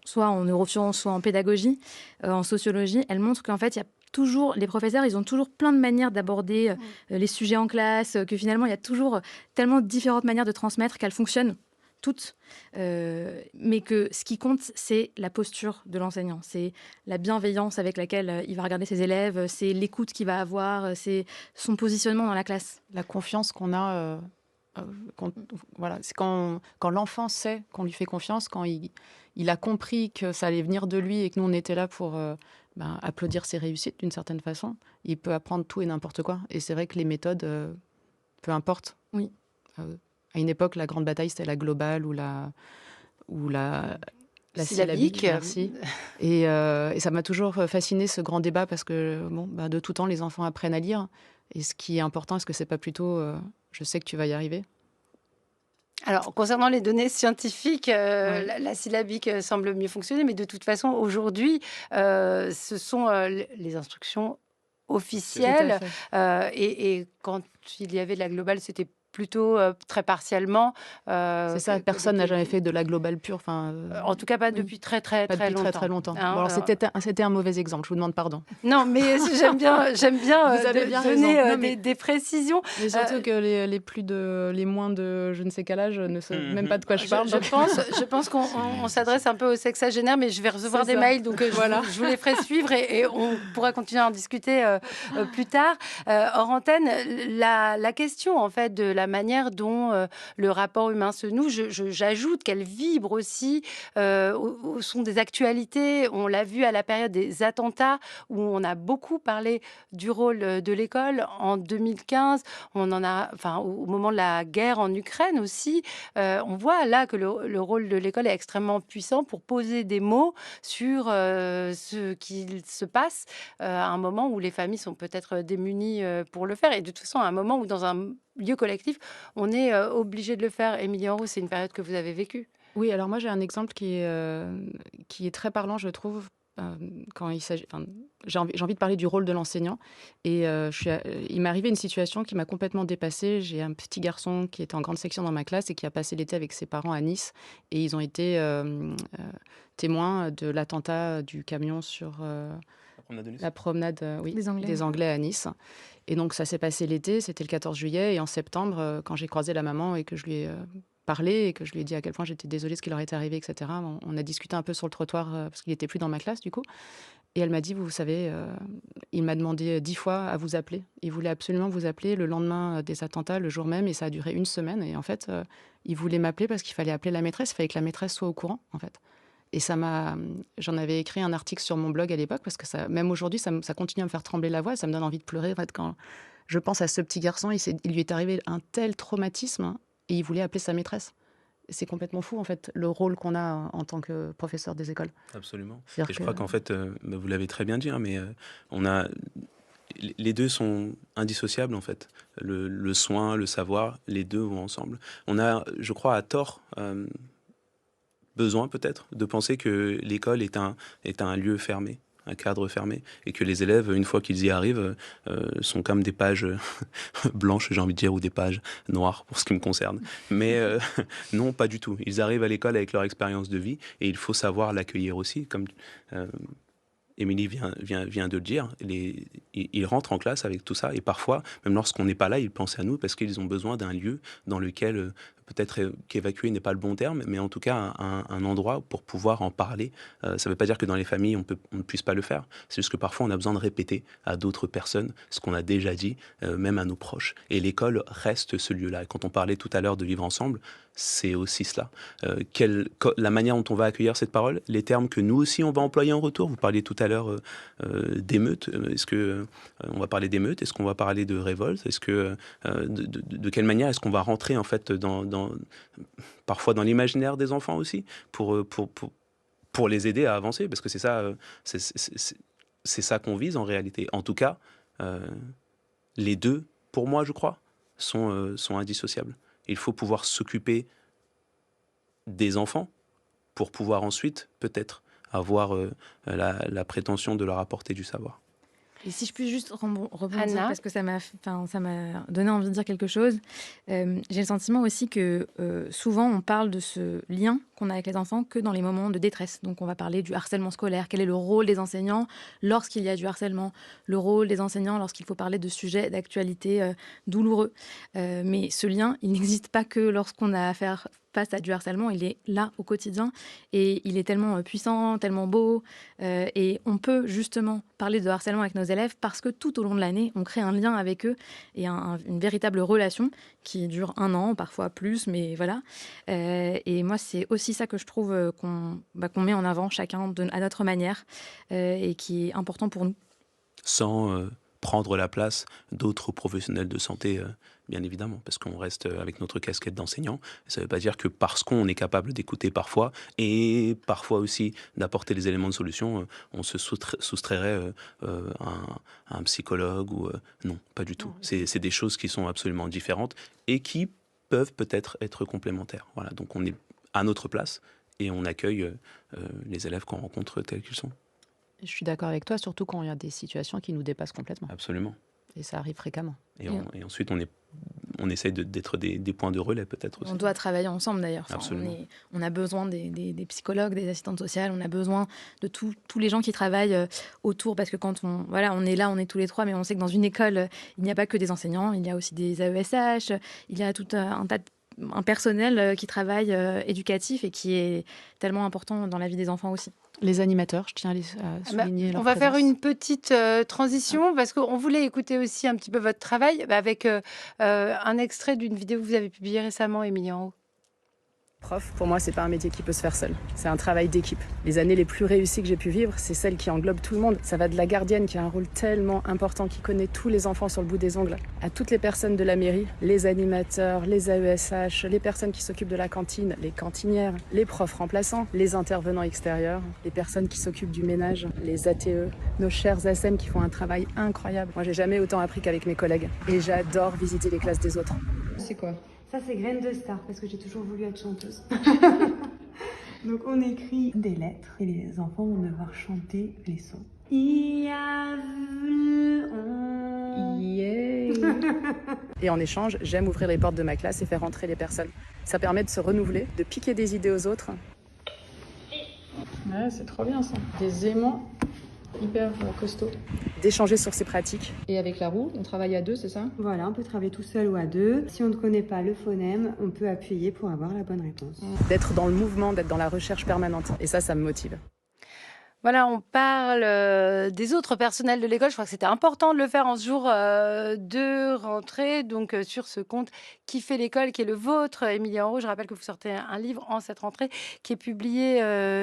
soit en neurosciences, soit en pédagogie, en sociologie, elles montrent qu'en fait, il y a toujours, les professeurs, ils ont toujours plein de manières d'aborder les sujets en classe, que finalement, il y a toujours tellement différentes manières de transmettre qu'elles fonctionnent toutes. Mais que ce qui compte, c'est la posture de l'enseignant. C'est la bienveillance avec laquelle il va regarder ses élèves, c'est l'écoute qu'il va avoir, c'est son positionnement dans la classe. La confiance qu'on a... voilà, c'est quand l'enfant sait qu'on lui fait confiance, quand il a compris que ça allait venir de lui et que nous, on était là pour... applaudir ses réussites d'une certaine façon. Il peut apprendre tout et n'importe quoi. Et c'est vrai que les méthodes, peu importe. Oui. À une époque, la grande bataille, c'était la globale ou la syllabique. Merci. Et ça m'a toujours fasciné, ce grand débat, parce que de tout temps, les enfants apprennent à lire. Et ce qui est important, est-ce que c'est pas plutôt je sais que tu vas y arriver? Alors, concernant les données scientifiques, la syllabique semble mieux fonctionner, mais de toute façon, aujourd'hui, ce sont les instructions officielles. Et quand il y avait de la globale, c'était plutôt très partiellement. C'est ça, personne n'a jamais fait de la globale pure. En tout cas, pas depuis très longtemps. Hein, bon, alors c'était un mauvais exemple, je vous demande pardon. Non, mais j'aime bien vous avez bien donner des précisions. Mais surtout que les moins de je ne sais quel âge ne savent même pas de quoi je parle. Je pense qu'on s'adresse un peu aux sexagénaires, mais je vais recevoir des mails, donc voilà. je vous les ferai suivre et on pourra continuer à en discuter plus tard. Hors antenne, la question en fait de la la manière dont le rapport humain se noue. J'ajoute qu'elle vibre aussi au son des actualités. On l'a vu à la période des attentats où on a beaucoup parlé du rôle de l'école. En 2015, on en a, enfin, au moment de la guerre en Ukraine aussi, on voit là que le rôle de l'école est extrêmement puissant pour poser des mots sur ce qu'il se passe à un moment où les familles sont peut-être démunies pour le faire. Et de toute façon, à un moment où dans un lieu collectif, on est obligé de le faire. Émilie Henrot, c'est une période que vous avez vécue. Oui, alors moi j'ai un exemple qui est très parlant, je trouve, quand il s'agit. Enfin, j'ai envie de parler du rôle de l'enseignant. Et il m'est arrivé une situation qui m'a complètement dépassée. J'ai un petit garçon qui était en grande section dans ma classe et qui a passé l'été avec ses parents à Nice. Et ils ont été témoins de l'attentat du camion sur la promenade oui, des Anglais à Nice. Et donc ça s'est passé l'été, c'était le 14 juillet. Et en septembre, quand j'ai croisé la maman et que je lui ai parlé et que je lui ai dit à quel point j'étais désolée de ce qui leur était arrivé, etc., on a discuté un peu sur le trottoir parce qu'il n'était plus dans ma classe du coup. Et elle m'a dit, vous savez, il m'a demandé 10 fois à vous appeler. Il voulait absolument vous appeler le lendemain des attentats, le jour même, et ça a duré une semaine. Et en fait, il voulait m'appeler parce qu'il fallait appeler la maîtresse, il fallait que la maîtresse soit au courant, en fait. Et j'en avais écrit un article sur mon blog à l'époque, parce que même aujourd'hui, ça continue à me faire trembler la voix, et ça me donne envie de pleurer. En fait, quand je pense à ce petit garçon, il lui est arrivé un tel traumatisme, hein, et il voulait appeler sa maîtresse. C'est complètement fou, en fait, le rôle qu'on a en tant que professeur des écoles. Absolument. Et je crois qu'en fait, vous l'avez très bien dit, hein, mais les deux sont indissociables, en fait. Le soin, le savoir, les deux vont ensemble. On a, je crois, à tort, besoin peut-être de penser que l'école est un lieu fermé, un cadre fermé, et que les élèves, une fois qu'ils y arrivent, sont comme des pages blanches, j'ai envie de dire, ou des pages noires pour ce qui me concerne. Mais non, pas du tout. Ils arrivent à l'école avec leur expérience de vie, et il faut savoir l'accueillir aussi, comme Émilie vient de le dire. Ils rentrent en classe avec tout ça, et parfois, même lorsqu'on n'est pas là, ils pensent à nous parce qu'ils ont besoin d'un lieu dans lequel peut-être qu'évacuer n'est pas le bon terme, mais en tout cas un endroit pour pouvoir en parler. Ça ne veut pas dire que dans les familles, on ne puisse pas le faire. C'est juste que parfois, on a besoin de répéter à d'autres personnes ce qu'on a déjà dit, même à nos proches. Et l'école reste ce lieu-là. Et quand on parlait tout à l'heure de vivre ensemble, c'est aussi cela. La manière dont on va accueillir cette parole, les termes que nous aussi, on va employer en retour. Vous parliez tout à l'heure d'émeutes. Est-ce qu'on va parler d'émeutes? Est-ce qu'on va parler de révolte? Est-ce que, de quelle manière est-ce qu'on va rentrer en fait parfois dans l'imaginaire des enfants aussi pour les aider à avancer, parce que c'est ça, c'est ça qu'on vise en réalité. En tout cas, les deux, pour moi, je crois, sont indissociables. Il faut pouvoir s'occuper des enfants pour pouvoir ensuite peut-être avoir la prétention de leur apporter du savoir. Et si je puis juste rebondir, Anna, parce que ça m'a donné envie de dire quelque chose. J'ai le sentiment aussi que souvent on parle de ce lien qu'on a avec les enfants que dans les moments de détresse. Donc on va parler du harcèlement scolaire. Quel est le rôle des enseignants lorsqu'il y a du harcèlement? Le rôle des enseignants lorsqu'il faut parler de sujets d'actualité douloureux. Mais ce lien, il n'existe pas que lorsqu'on a affaire face à du harcèlement, il est là au quotidien et il est tellement puissant, tellement beau et on peut justement parler de harcèlement avec nos élèves parce que tout au long de l'année, on crée un lien avec eux et une véritable relation qui dure 1 an, parfois plus, mais voilà. Et moi, c'est aussi ça que je trouve qu'on met en avant chacun à notre manière et qui est important pour nous. Sans prendre la place d'autres professionnels de santé, bien évidemment, parce qu'on reste avec notre casquette d'enseignant. Ça ne veut pas dire que parce qu'on est capable d'écouter parfois, et parfois aussi d'apporter les éléments de solution, on se soustrairait à un psychologue ou non, pas du tout. C'est des choses qui sont absolument différentes et qui peuvent peut-être être complémentaires. Voilà, donc on est à notre place et on accueille les élèves qu'on rencontre tels qu'ils sont. Je suis d'accord avec toi, surtout quand il y a des situations qui nous dépassent complètement. Absolument. Et ça arrive fréquemment. Et ensuite, on essaie d'être des points de relais, peut-être aussi. On doit travailler ensemble, d'ailleurs. Enfin, absolument. On a besoin des psychologues, des assistantes sociales, on a besoin de tous les gens qui travaillent autour, parce que quand on est là, on est tous les trois, mais on sait que dans une école, il n'y a pas que des enseignants, il y a aussi des AESH, il y a tout un personnel qui travaille éducatif et qui est tellement important dans la vie des enfants aussi. Les animateurs, je tiens à souligner leur On va faire présence. une petite transition parce qu'on voulait écouter aussi un petit peu votre travail avec un extrait d'une vidéo que vous avez publiée récemment, Émilie Enrault. Prof, pour moi, c'est pas un métier qui peut se faire seul. C'est un travail d'équipe. Les années les plus réussies que j'ai pu vivre, c'est celles qui englobent tout le monde. Ça va de la gardienne qui a un rôle tellement important, qui connaît tous les enfants sur le bout des ongles, à toutes les personnes de la mairie, les animateurs, les AESH, les personnes qui s'occupent de la cantine, les cantinières, les profs remplaçants, les intervenants extérieurs, les personnes qui s'occupent du ménage, les ATE, nos chers ASM qui font un travail incroyable. Moi, j'ai jamais autant appris qu'avec mes collègues. Et j'adore visiter les classes des autres. C'est quoi? Ça, c'est Graine de Star, parce que j'ai toujours voulu être chanteuse. Donc, on écrit des lettres et les enfants vont devoir chanter les sons. Et en échange, j'aime ouvrir les portes de ma classe et faire entrer les personnes. Ça permet de se renouveler, de piquer des idées aux autres. Ouais, c'est trop bien ça. Des aimants hyper costauds. D'échanger sur ses pratiques. Et avec la roue, on travaille à 2, c'est ça? Voilà, on peut travailler tout seul ou à 2. Si on ne connaît pas le phonème, on peut appuyer pour avoir la bonne réponse. D'être dans le mouvement, d'être dans la recherche permanente. Et ça me motive. Voilà, on parle des autres personnels de l'école. Je crois que c'était important de le faire en ce jour de rentrée. Donc, sur ce compte Qui fait l'école, qui est le vôtre, Émilie Enrault. Je rappelle que vous sortez un livre en cette rentrée qui est publié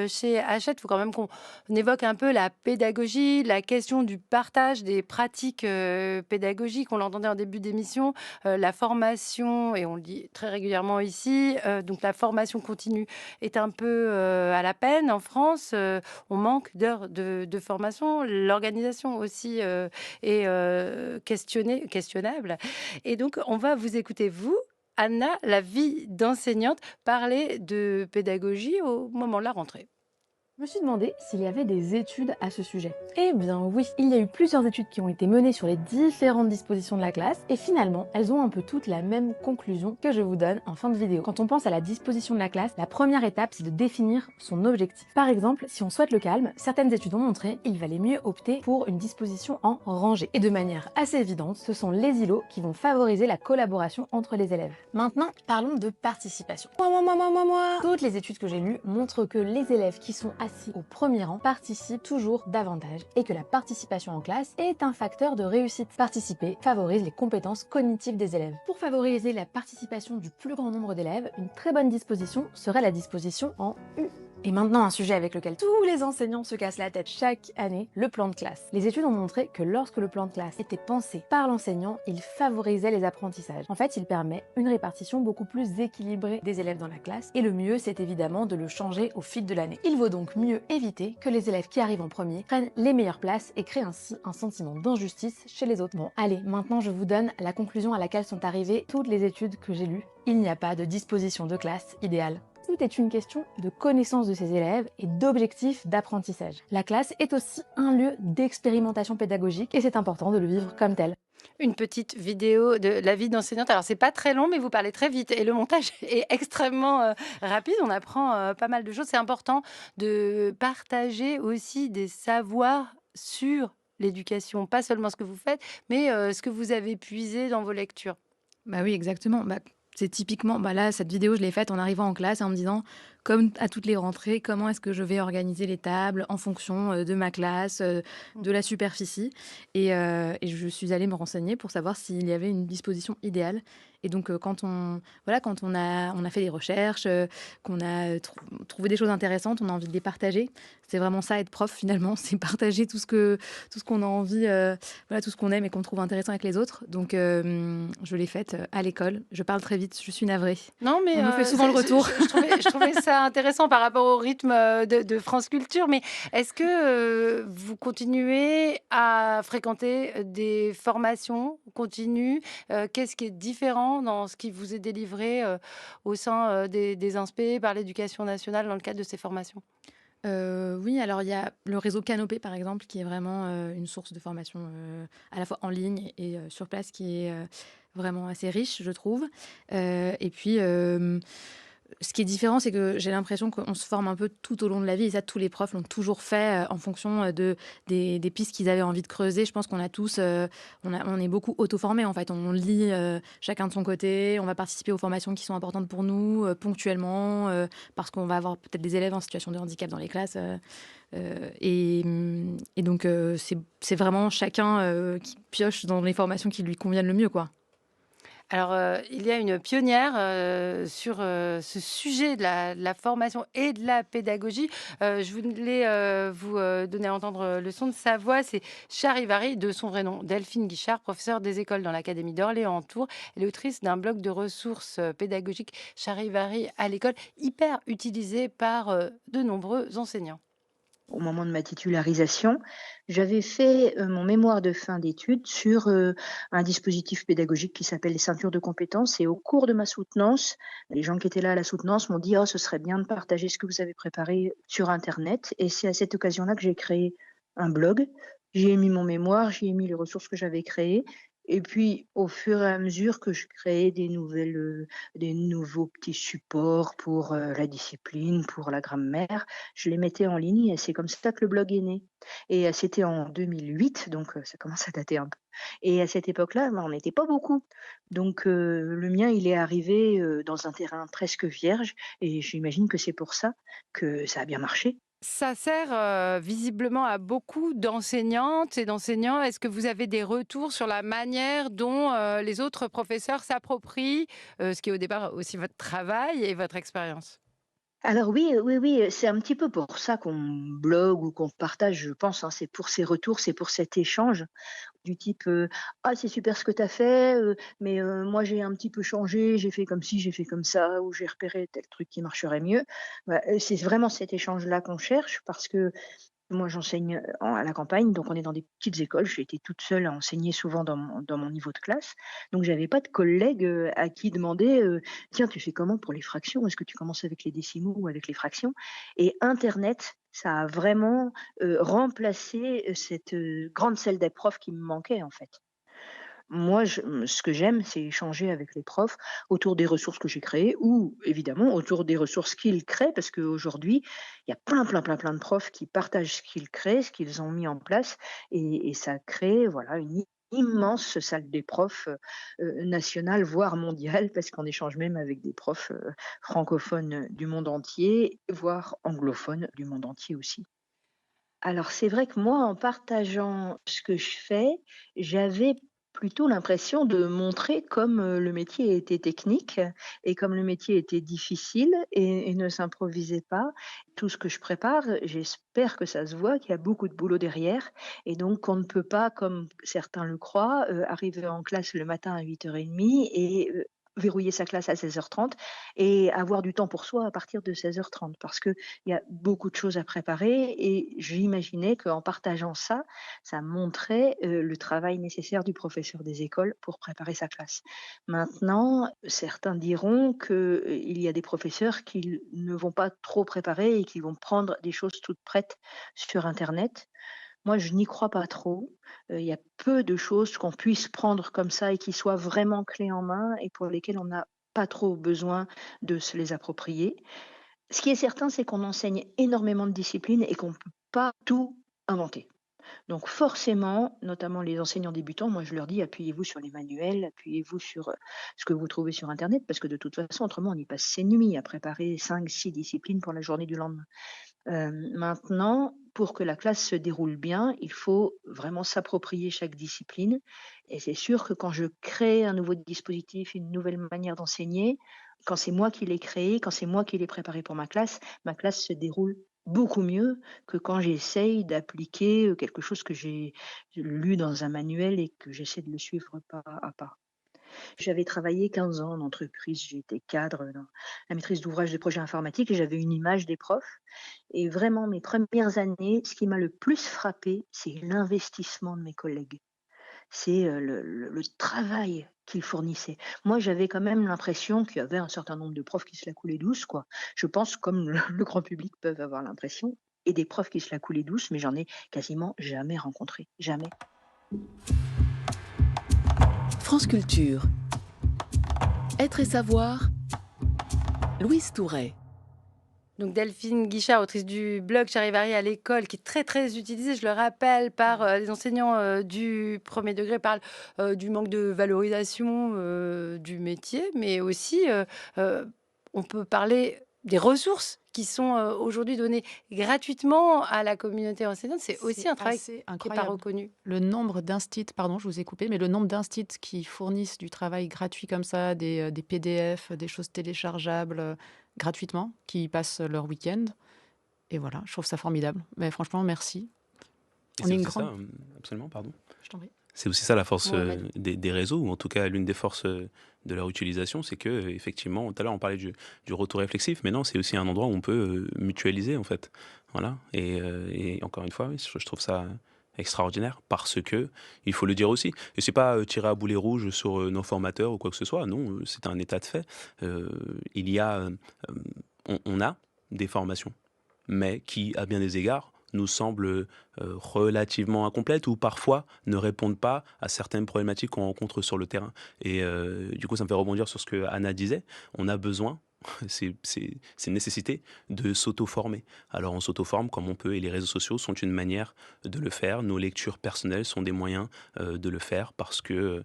chez Hachette. Il faut quand même qu'on évoque un peu la pédagogie, la question du partage des pratiques pédagogiques. On l'entendait en début d'émission. La formation, et on le dit très régulièrement ici, donc la formation continue est un peu à la peine en France. On manque d'heures de formation. L'organisation aussi est questionnable. Et donc, on va vous écouter, vous, Anna, la vie d'enseignante, parler de pédagogie au moment de la rentrée. Je me suis demandé s'il y avait des études à ce sujet. Eh bien oui, il y a eu plusieurs études qui ont été menées sur les différentes dispositions de la classe et finalement, elles ont un peu toutes la même conclusion que je vous donne en fin de vidéo. Quand on pense à la disposition de la classe, la première étape, c'est de définir son objectif. Par exemple, si on souhaite le calme, certaines études ont montré qu'il valait mieux opter pour une disposition en rangée. Et de manière assez évidente, ce sont les îlots qui vont favoriser la collaboration entre les élèves. Maintenant, parlons de participation. Moi. Toutes les études que j'ai lues montrent que les élèves qui sont assis au premier rang participent toujours davantage et que la participation en classe est un facteur de réussite. Participer favorise les compétences cognitives des élèves. Pour favoriser la participation du plus grand nombre d'élèves, une très bonne disposition serait la disposition en U. Et maintenant, un sujet avec lequel tous les enseignants se cassent la tête chaque année, le plan de classe. Les études ont montré que lorsque le plan de classe était pensé par l'enseignant, il favorisait les apprentissages. En fait, il permet une répartition beaucoup plus équilibrée des élèves dans la classe, et le mieux, c'est évidemment de le changer au fil de l'année. Il vaut donc mieux éviter que les élèves qui arrivent en premier prennent les meilleures places et créent ainsi un sentiment d'injustice chez les autres. Bon, allez, maintenant je vous donne la conclusion à laquelle sont arrivées toutes les études que j'ai lues. Il n'y a pas de disposition de classe idéale. Tout est une question de connaissance de ses élèves et d'objectifs d'apprentissage. La classe est aussi un lieu d'expérimentation pédagogique et c'est important de le vivre comme tel. Une petite vidéo de la vie d'enseignante. Alors, c'est pas très long, mais vous parlez très vite et le montage est extrêmement rapide. On apprend pas mal de choses. C'est important de partager aussi des savoirs sur l'éducation, pas seulement ce que vous faites, mais ce que vous avez puisé dans vos lectures. Bah oui, exactement. C'est typiquement, là, cette vidéo, je l'ai faite en arrivant en classe et en me disant, comme à toutes les rentrées, comment est-ce que je vais organiser les tables en fonction de ma classe, de la superficie. Et je suis allée me renseigner pour savoir s'il y avait une disposition idéale. Et donc, quand on a fait des recherches, qu'on a trouvé des choses intéressantes, on a envie de les partager. C'est vraiment ça, être prof, finalement, c'est partager tout ce qu'on a envie, tout ce qu'on aime et qu'on trouve intéressant avec les autres. Donc, je l'ai faite à l'école. Je parle très vite, je suis navrée. Non, mais on me fait souvent le retour. Je trouvais ça intéressant par rapport au rythme de France Culture. Mais est-ce que vous continuez à fréquenter des formations continues? Qu'est-ce qui est différent dans ce qui vous est délivré au sein des inspés par l'Éducation nationale dans le cadre de ces formations? Oui, alors il y a le réseau Canopé, par exemple, qui est vraiment une source de formation à la fois en ligne et sur place, qui est vraiment assez riche, je trouve. Et puis, Ce qui est différent, c'est que j'ai l'impression qu'on se forme un peu tout au long de la vie et ça, tous les profs l'ont toujours fait en fonction des pistes qu'ils avaient envie de creuser. Je pense qu'on a tous, on est beaucoup auto-formés en fait. On lit chacun de son côté, on va participer aux formations qui sont importantes pour nous ponctuellement parce qu'on va avoir peut-être des élèves en situation de handicap dans les classes. Et donc, c'est vraiment chacun qui pioche dans les formations qui lui conviennent le mieux, quoi. Alors, il y a une pionnière sur ce sujet de la formation et de la pédagogie. Je voulais vous donner à entendre le son de sa voix. C'est Charivari, de son vrai nom, Delphine Guichard, professeure des écoles dans l'Académie d'Orléans-Tours. Elle est autrice d'un blog de ressources pédagogiques, Charivari à l'école, hyper utilisé par de nombreux enseignants. Au moment de ma titularisation, j'avais fait mon mémoire de fin d'études sur un dispositif pédagogique qui s'appelle les ceintures de compétences. Et au cours de ma soutenance, les gens qui étaient là à la soutenance m'ont dit « Oh, ce serait bien de partager ce que vous avez préparé sur Internet ». Et c'est à cette occasion-là que j'ai créé un blog. J'y ai mis mon mémoire, j'y ai mis les ressources que j'avais créées. Et puis, au fur et à mesure que je créais des nouveaux petits supports pour la discipline, pour la grammaire, je les mettais en ligne et c'est comme ça que le blog est né. Et c'était en 2008, donc ça commence à dater un peu. Et à cette époque-là, on n'était pas beaucoup. Donc le mien, il est arrivé dans un terrain presque vierge et j'imagine que c'est pour ça que ça a bien marché. Ça sert visiblement à beaucoup d'enseignantes et d'enseignants. Est-ce que vous avez des retours sur la manière dont les autres professeurs s'approprient ce qui est au départ aussi votre travail et votre expérience? Alors oui, c'est un petit peu pour ça qu'on blogue ou qu'on partage, je pense, hein. C'est pour ces retours, c'est pour cet échange du type «Ah, c'est super ce que tu as fait, mais moi j'ai un petit peu changé, j'ai fait comme ci, j'ai fait comme ça, ou j'ai repéré tel truc qui marcherait mieux». Bah, c'est vraiment cet échange-là qu'on cherche parce que moi, j'enseigne à la campagne, donc on est dans des petites écoles. J'ai été toute seule à enseigner souvent dans mon niveau de classe. Donc, j'avais pas de collègues à qui demander Tiens, tu fais comment pour les fractions? Est-ce que tu commences avec les décimaux ou avec les fractions? Et Internet, ça a vraiment remplacé cette grande salle des profs qui me manquait, en fait. Moi, ce que j'aime, c'est échanger avec les profs autour des ressources que j'ai créées ou évidemment autour des ressources qu'ils créent parce qu'aujourd'hui, il y a plein de profs qui partagent ce qu'ils créent, ce qu'ils ont mis en place et ça crée voilà, une immense salle des profs nationale, voire mondiale, parce qu'on échange même avec des profs francophones du monde entier, voire anglophones du monde entier aussi. Alors c'est vrai que moi, en partageant ce que je fais, j'avais plutôt l'impression de montrer comme, le métier était technique et comme le métier était difficile et ne s'improvisait pas. Tout ce que je prépare, j'espère que ça se voit, qu'il y a beaucoup de boulot derrière et donc qu'on ne peut pas, comme certains le croient, arriver en classe le matin à 8h30 et verrouiller sa classe à 16h30 et avoir du temps pour soi à partir de 16h30 parce qu'il y a beaucoup de choses à préparer et j'imaginais qu'en partageant ça, ça montrait le travail nécessaire du professeur des écoles pour préparer sa classe. Maintenant, certains diront qu'il y a des professeurs qui ne vont pas trop préparer et qui vont prendre des choses toutes prêtes sur Internet. Moi, je n'y crois pas trop. Il y a peu de choses qu'on puisse prendre comme ça et qui soient vraiment clés en main et pour lesquelles on n'a pas trop besoin de se les approprier. Ce qui est certain, c'est qu'on enseigne énormément de disciplines et qu'on ne peut pas tout inventer. Donc forcément, notamment les enseignants débutants, moi je leur dis appuyez-vous sur les manuels, appuyez-vous sur ce que vous trouvez sur Internet, parce que de toute façon, autrement, on y passe ses nuits à préparer 5, 6 disciplines pour la journée du lendemain. Maintenant, pour que la classe se déroule bien, il faut vraiment s'approprier chaque discipline. Et c'est sûr que quand je crée un nouveau dispositif, une nouvelle manière d'enseigner, quand c'est moi qui l'ai créé, quand c'est moi qui l'ai préparé pour ma classe se déroule beaucoup mieux que quand j'essaye d'appliquer quelque chose que j'ai lu dans un manuel et que j'essaie de le suivre pas à pas. J'avais travaillé 15 ans en entreprise, j'ai été cadre dans la maîtrise d'ouvrage des projets informatiques et j'avais une image des profs. Et vraiment, mes premières années, ce qui m'a le plus frappé, c'est l'investissement de mes collègues. C'est le travail qu'ils fournissaient. Moi, j'avais quand même l'impression qu'il y avait un certain nombre de profs qui se la coulaient douce, quoi. Je pense, comme le grand public peuvent avoir l'impression, et des profs qui se la coulaient douce, mais j'en ai quasiment jamais rencontré. Jamais. France Culture. Être et savoir. Louise Touret. Donc Delphine Guichard, autrice du blog Charivari à l'école, qui est très très utilisé, je le rappelle, par les enseignants du premier degré, parle du manque de valorisation du métier, mais aussi on peut parler des ressources qui sont aujourd'hui données gratuitement à la communauté enseignante. C'est aussi un travail qui n'est pas reconnu. Le nombre d'instits, pardon, je vous ai coupé, mais le nombre d'instits qui fournissent du travail gratuit comme ça, des PDF, des choses téléchargeables gratuitement, qui passent leur week-end. Et voilà, je trouve ça formidable. Mais franchement, merci. Et c'est aussi ça, absolument, pardon. Je t'en prie. C'est aussi ça la force des réseaux, ou en tout cas l'une des forces de leur utilisation, c'est que effectivement, tout à l'heure on parlait du retour réflexif, mais non, c'est aussi un endroit où on peut mutualiser en fait. Voilà. Et encore une fois, oui, je trouve ça extraordinaire parce que il faut le dire aussi. Et c'est pas tirer à boulet rouge sur nos formateurs ou quoi que ce soit. Non, c'est un état de fait. Il y a, on a des formations, mais qui, à bien des égards, nous semblent relativement incomplètes ou parfois ne répondent pas à certaines problématiques qu'on rencontre sur le terrain. Et du coup, ça me fait rebondir sur ce que Anna disait. On a besoin, c'est une nécessité, de s'auto-former. Alors on s'auto-forme comme on peut et les réseaux sociaux sont une manière de le faire. Nos lectures personnelles sont des moyens de le faire parce que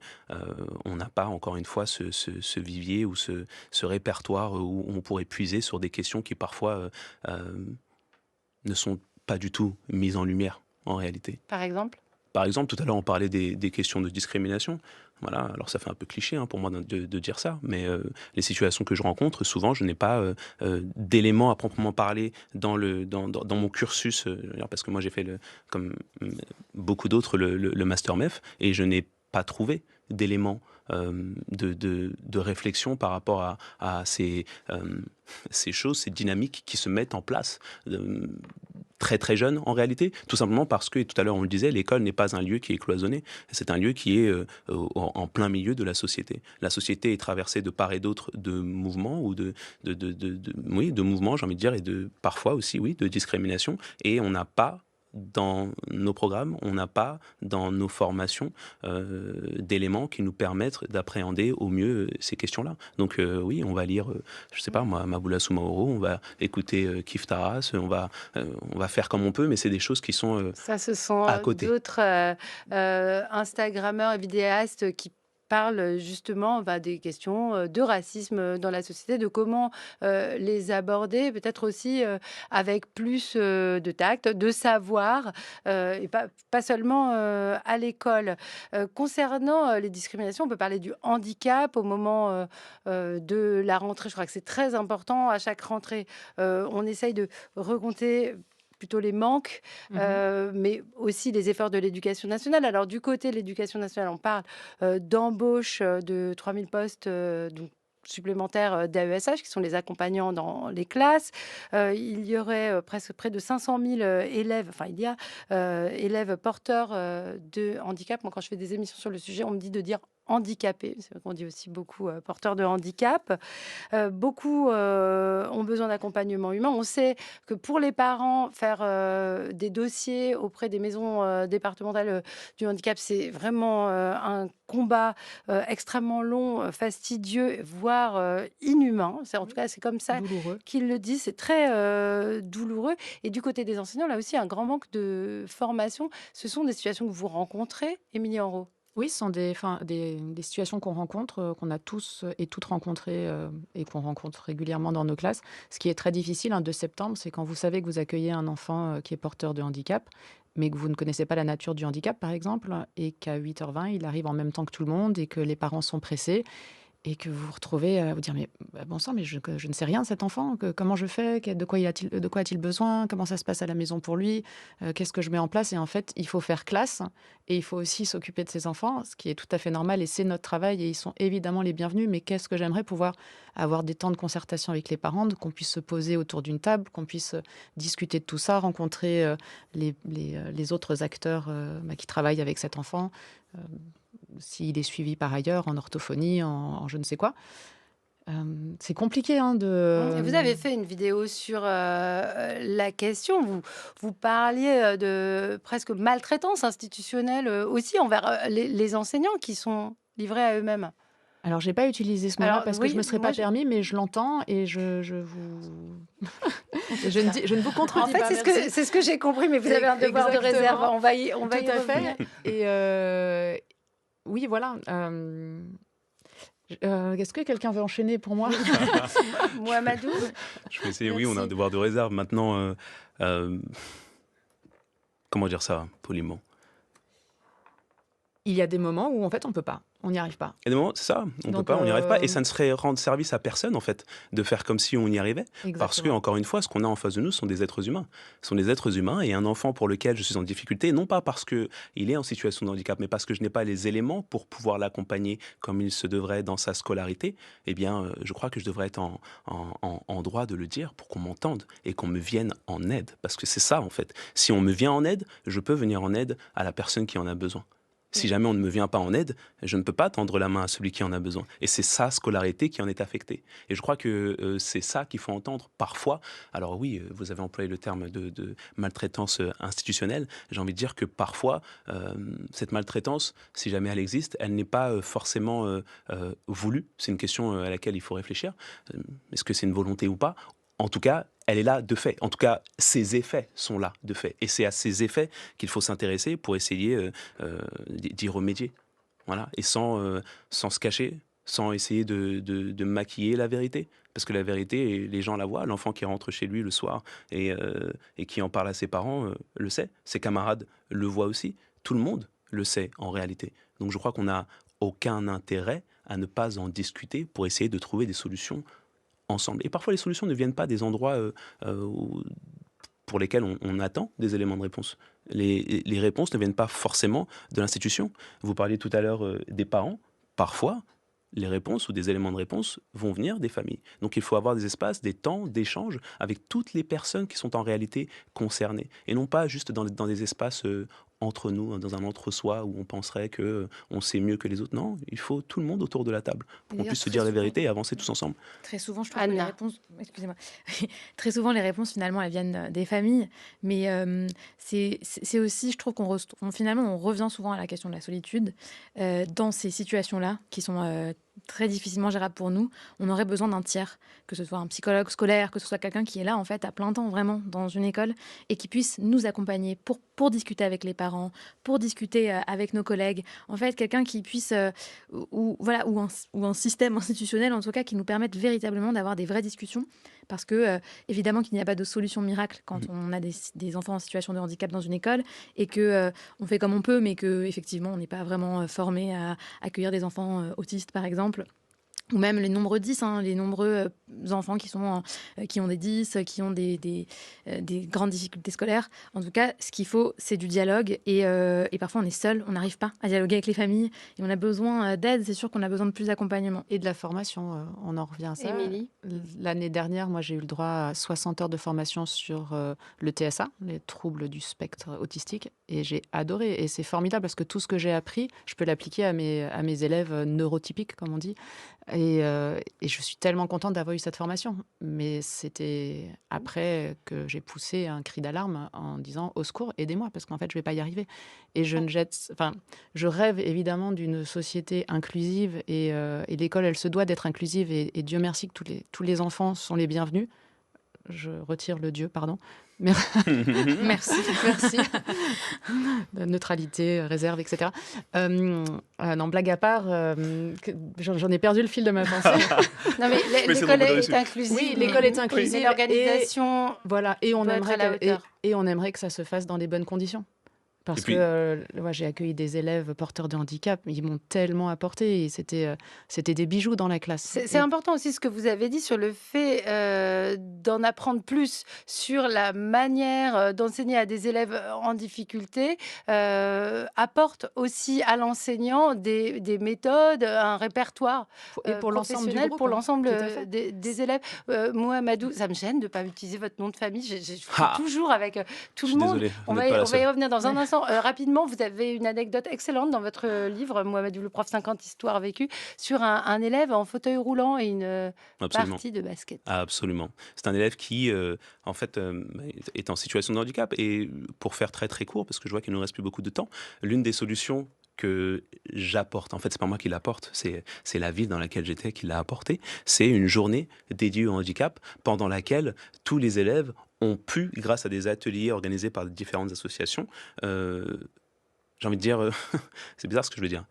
on n'a pas, encore une fois, ce vivier ou ce répertoire où on pourrait puiser sur des questions qui parfois ne sont pas du tout mises en lumière en réalité. Par exemple, tout à l'heure, on parlait des questions de discrimination. Voilà, alors ça fait un peu cliché pour moi de dire ça, mais les situations que je rencontre, souvent, je n'ai pas d'éléments à proprement parler dans mon cursus, parce que moi, j'ai fait, comme beaucoup d'autres, le Master MEF, et je n'ai pas trouvé d'éléments de réflexion par rapport à ces choses, ces dynamiques qui se mettent en place très très jeune en réalité, tout simplement parce que, tout à l'heure on le disait, l'école n'est pas un lieu qui est cloisonné, c'est un lieu qui est en plein milieu de la société. La société est traversée de part et d'autre de mouvements, ou de mouvements, j'ai envie de dire, et parfois aussi, oui, de discrimination, et on n'a pas dans nos programmes, on n'a pas dans nos formations d'éléments qui nous permettent d'appréhender au mieux ces questions-là. Donc oui, on va lire, je sais pas moi, Maboula Soumaoro, on va écouter Kif Taras, on va faire comme on peut, mais c'est des choses qui sont ça, ce sont à côté. D'autres Instagrammeurs et vidéastes qui parle justement des questions de racisme dans la société, de comment les aborder, peut-être aussi avec plus de tact, de savoir, et pas seulement à l'école. Concernant les discriminations, on peut parler du handicap au moment de la rentrée. Je crois que c'est très important. À chaque rentrée, on essaye de recompter plutôt les manques, mais aussi les efforts de l'éducation nationale. Alors, du côté de l'éducation nationale, on parle d'embauche de 3000 postes donc, supplémentaires d'AESH, qui sont les accompagnants dans les classes. Il y aurait presque près de 500 000 élèves, enfin, il y a élèves porteurs de handicap. Moi, quand je fais des émissions sur le sujet, on me dit de dire handicapés. C'est vrai qu'on dit aussi beaucoup porteurs de handicap. Beaucoup ont besoin d'accompagnement humain. On sait que pour les parents, faire des dossiers auprès des maisons départementales du handicap, c'est vraiment un combat extrêmement long, fastidieux, voire inhumain. En tout cas, c'est comme ça qu'il le dit. C'est très douloureux. Et du côté des enseignants, là aussi, un grand manque de formation. Ce sont des situations que vous rencontrez, Émilie Henrault? Oui, ce sont des situations qu'on rencontre, qu'on a tous et toutes rencontrées et qu'on rencontre régulièrement dans nos classes. Ce qui est très difficile, 2 septembre, c'est quand vous savez que vous accueillez un enfant qui est porteur de handicap, mais que vous ne connaissez pas la nature du handicap, par exemple, et qu'à 8h20, il arrive en même temps que tout le monde et que les parents sont pressés. Et que vous vous retrouvez à vous dire, mais bon sang, mais je ne sais rien de cet enfant, comment je fais, de quoi a-t-il besoin, comment ça se passe à la maison pour lui, qu'est-ce que je mets en place. Et en fait, il faut faire classe et il faut aussi s'occuper de ses enfants, ce qui est tout à fait normal et c'est notre travail et ils sont évidemment les bienvenus. Mais qu'est-ce que j'aimerais pouvoir avoir des temps de concertation avec les parents, qu'on puisse se poser autour d'une table, qu'on puisse discuter de tout ça, rencontrer les autres acteurs qui travaillent avec cet enfant, s'il est suivi par ailleurs en orthophonie, en je ne sais quoi. C'est compliqué de... Vous avez fait une vidéo sur la question. Vous parliez de presque maltraitance institutionnelle aussi envers les enseignants qui sont livrés à eux-mêmes. Alors, j'ai pas utilisé ce mot-là Alors, parce que je oui, me serais moi, pas permis, mais je l'entends et je je ne vous En contredis fait, pas, merci. c'est ce que j'ai compris, mais vous avez un devoir de réserve. Exactement, On va y tout à revenir. fait. Et oui, voilà. Est-ce que quelqu'un veut enchaîner pour moi? Mohamedou, Je vais essayer, oui, on a un Merci. devoir de réserve. Maintenant, comment dire ça poliment? Il y a des moments où en fait on peut pas, on n'y arrive pas. Il y a des moments, c'est ça, on peut Donc pas, on n'y arrive pas, et ça ne serait rendre service à personne, en fait, de faire comme si on y arrivait. Parce que, exactement. encore une fois, ce qu'on a en face de nous sont des êtres humains. Ce sont des êtres humains, et un enfant pour lequel je suis en difficulté, non pas parce qu'il est en situation de handicap, mais parce que je n'ai pas les éléments pour pouvoir l'accompagner comme il se devrait dans sa scolarité, eh bien, je crois que je devrais être en droit de le dire pour qu'on m'entende et qu'on me vienne en aide. Parce que c'est ça, en fait. Si on me vient en aide, je peux venir en aide à la personne qui en a besoin. Si jamais on ne me vient pas en aide, je ne peux pas tendre la main à celui qui en a besoin. Et c'est sa scolarité qui en est affectée. Et je crois que c'est ça qu'il faut entendre parfois. Alors oui, vous avez employé le terme de maltraitance institutionnelle. J'ai envie de dire que parfois, cette maltraitance, si jamais elle existe, elle n'est pas forcément voulue. C'est une question à laquelle il faut réfléchir. Est-ce que c'est une volonté ou pas ? En tout cas, elle est là de fait. En tout cas, ses effets sont là de fait. Et c'est à ces effets qu'il faut s'intéresser pour essayer d'y remédier. Voilà. Et sans se cacher, sans essayer de maquiller la vérité. Parce que la vérité, les gens la voient. L'enfant qui rentre chez lui le soir et qui en parle à ses parents le sait. Ses camarades le voient aussi. Tout le monde le sait en réalité. Donc je crois qu'on n'a aucun intérêt à ne pas en discuter pour essayer de trouver des solutions ensemble. Et parfois, les solutions ne viennent pas des endroits pour lesquels on attend des éléments de réponse. Les réponses ne viennent pas forcément de l'institution. Vous parliez tout à l'heure des parents. Parfois, les réponses ou des éléments de réponse vont venir des familles. Donc il faut avoir des espaces, des temps d'échange avec toutes les personnes qui sont en réalité concernées. Et non pas juste dans des espaces entre nous, dans un entre-soi où on penserait qu'on sait mieux que les autres. Non, il faut tout le monde autour de la table pour qu'on puisse se dire la vérité et avancer tous ensemble. Très souvent, je trouve que les réponses, excusez-moi, très souvent les réponses finalement elles viennent des familles, mais c'est aussi, je trouve finalement on revient souvent à la question de la solitude dans ces situations-là qui sont très difficilement gérables pour nous. On aurait besoin d'un tiers, que ce soit un psychologue scolaire, que ce soit quelqu'un qui est là en fait à plein temps vraiment dans une école et qui puisse nous accompagner pour discuter avec les parents, pour discuter avec nos collègues. En fait, quelqu'un qui puisse ou un système institutionnel en tout cas qui nous permette véritablement d'avoir des vraies discussions, parce que évidemment qu'il n'y a pas de solution miracle quand on a des enfants en situation de handicap dans une école et que on fait comme on peut, mais que effectivement on n'est pas vraiment formé à accueillir des enfants autistes par exemple. Ou même les nombreux 10, les nombreux enfants qui ont des 10, qui ont des grandes difficultés scolaires. En tout cas, ce qu'il faut, c'est du dialogue. Et parfois, on est seul, on n'arrive pas à dialoguer avec les familles. Et on a besoin d'aide, c'est sûr qu'on a besoin de plus d'accompagnement. Et de la formation, on en revient à ça. Émilie ? L'année dernière, moi, j'ai eu le droit à 60 heures de formation sur le TSA, les troubles du spectre autistique. Et j'ai adoré. Et c'est formidable parce que tout ce que j'ai appris, je peux l'appliquer à mes élèves neurotypiques, comme on dit. Et je suis tellement contente d'avoir eu cette formation. Mais c'était après que j'ai poussé un cri d'alarme en disant « Au secours, aidez-moi, parce qu'en fait, je ne vais pas y arriver. » Et je rêve évidemment d'une société inclusive et l'école, elle se doit d'être inclusive. Et Dieu merci que tous les enfants sont les bienvenus. Je retire le Dieu, pardon. Merci. Neutralité, réserve, etc. Non, blague à part, j'en ai perdu le fil de ma pensée. Non, mais l'école est inclusive. Oui, l'école est inclusive. Mais l'organisation et on on aimerait que ça se fasse dans des bonnes conditions. Parce que j'ai accueilli des élèves porteurs de handicap, ils m'ont tellement apporté et c'était des bijoux dans la classe. C'est important aussi ce que vous avez dit sur le fait d'en apprendre plus sur la manière d'enseigner à des élèves en difficulté, apporte aussi à l'enseignant des méthodes, un répertoire pour l'ensemble du groupe, pour l'ensemble des élèves. Mohamedou, ça me gêne de ne pas utiliser votre nom de famille, je fais toujours avec tout le monde. Désolé, On va y revenir dans un instant. Rapidement, vous avez une anecdote excellente dans votre livre, Mohamedou le prof 50 histoires vécues, sur un élève en fauteuil roulant et une partie de basket. Absolument. C'est un élève qui, en fait, est en situation de handicap. Et pour faire très très court, parce que je vois qu'il ne nous reste plus beaucoup de temps, l'une des solutions que j'apporte. En fait, c'est pas moi qui l'apporte, c'est la ville dans laquelle j'étais qui l'a apporté. C'est une journée dédiée au handicap pendant laquelle tous les élèves ont pu, grâce à des ateliers organisés par différentes associations, j'ai envie de dire, c'est bizarre ce que je veux dire,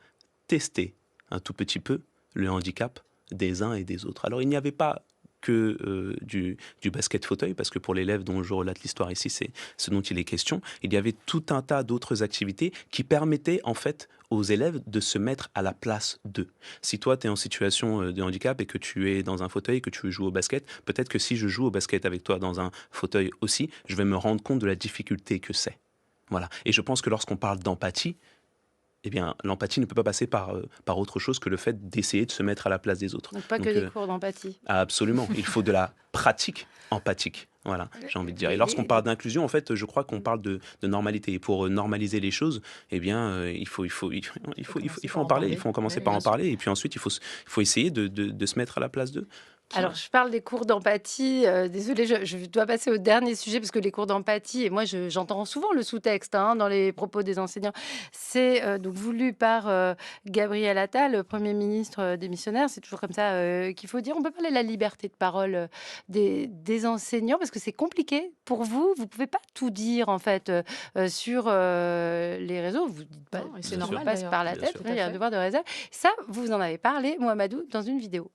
tester un tout petit peu le handicap des uns et des autres. Alors, il n'y avait pas que du basket fauteuil, parce que pour l'élève dont je relate l'histoire ici, c'est ce dont il est question. Il y avait tout un tas d'autres activités qui permettaient en fait aux élèves de se mettre à la place d'eux. Si toi, tu es en situation de handicap et que tu es dans un fauteuil, que tu veux jouer au basket, peut-être que si je joue au basket avec toi dans un fauteuil aussi, je vais me rendre compte de la difficulté que c'est. Voilà. Et je pense que lorsqu'on parle d'empathie, eh bien, l'empathie ne peut pas passer par autre chose que le fait d'essayer de se mettre à la place des autres. Donc pas que des cours d'empathie. Absolument. Il faut de la pratique empathique. Voilà, j'ai envie de dire. Et lorsqu'on parle d'inclusion, en fait, je crois qu'on parle de normalité. Et pour normaliser les choses, eh bien, il faut en parler. Il faut commencer par en parler. Et puis ensuite, il faut essayer de se mettre à la place d'eux. Alors, je parle des cours d'empathie. Désolée, je dois passer au dernier sujet parce que les cours d'empathie, et moi, j'entends souvent le sous-texte dans les propos des enseignants. C'est donc voulu par Gabriel Attal, le Premier ministre démissionnaire. C'est toujours comme ça qu'il faut dire. On peut parler de la liberté de parole des enseignants parce que c'est compliqué pour vous. Vous pouvez pas tout dire, en fait, sur les réseaux. Vous dites pas, c'est ça normal, passe par la Bien tête. sûr. Il y a un devoir de réserve. Ça, vous en avez parlé, Mohamedou, dans une vidéo.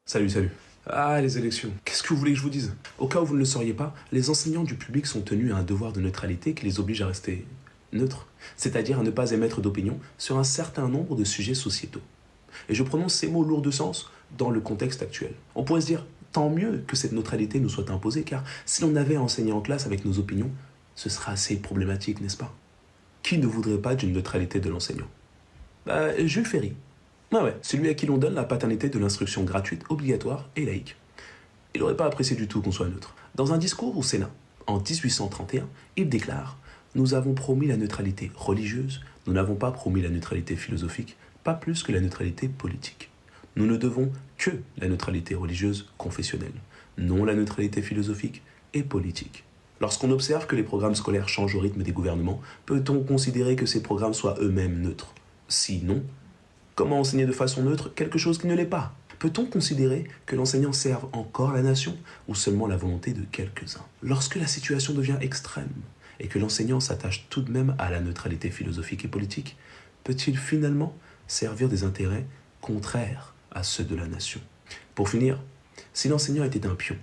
Salut. Ah, les élections. Qu'est-ce que vous voulez que je vous dise? Au cas où vous ne le sauriez pas, les enseignants du public sont tenus à un devoir de neutralité qui les oblige à rester neutres, c'est-à-dire à ne pas émettre d'opinion sur un certain nombre de sujets sociétaux. Et je prononce ces mots lourds de sens dans le contexte actuel. On pourrait se dire, tant mieux que cette neutralité nous soit imposée, car si l'on avait à enseigner en classe avec nos opinions, ce serait assez problématique, n'est-ce pas? Qui ne voudrait pas d'une neutralité de l'enseignant? Jules Ferry. Ouais, celui à qui l'on donne la paternité de l'instruction gratuite, obligatoire et laïque. Il n'aurait pas apprécié du tout qu'on soit neutre. Dans un discours au Sénat, en 1831, il déclare « Nous avons promis la neutralité religieuse, nous n'avons pas promis la neutralité philosophique, pas plus que la neutralité politique. Nous ne devons que la neutralité religieuse confessionnelle, non la neutralité philosophique et politique. » Lorsqu'on observe que les programmes scolaires changent au rythme des gouvernements, peut-on considérer que ces programmes soient eux-mêmes neutres? Sinon, comment enseigner de façon neutre quelque chose qui ne l'est pas? Peut-on considérer que l'enseignant serve encore la nation ou seulement la volonté de quelques-uns? Lorsque la situation devient extrême et que l'enseignant s'attache tout de même à la neutralité philosophique et politique, peut-il finalement servir des intérêts contraires à ceux de la nation? Pour finir, si l'enseignant était un pion,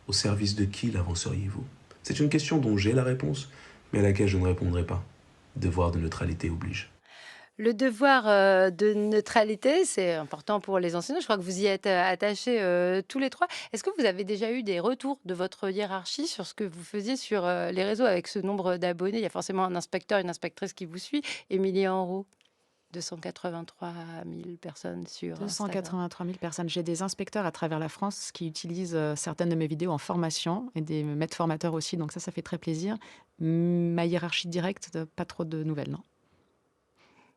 au service de qui l'avanceriez-vous? C'est une question dont j'ai la réponse, mais à laquelle je ne répondrai pas. Devoir de neutralité oblige. Le devoir de neutralité, c'est important pour les enseignants. Je crois que vous y êtes attachés tous les trois. Est-ce que vous avez déjà eu des retours de votre hiérarchie sur ce que vous faisiez sur les réseaux avec ce nombre d'abonnés? Il y a forcément un inspecteur, une inspectrice qui vous suit. Émilie Henrault, 283 000 personnes sur Instagram. 283 000 personnes. J'ai des inspecteurs à travers la France qui utilisent certaines de mes vidéos en formation et des maîtres formateurs aussi, donc ça fait très plaisir. Ma hiérarchie directe, pas trop de nouvelles, non.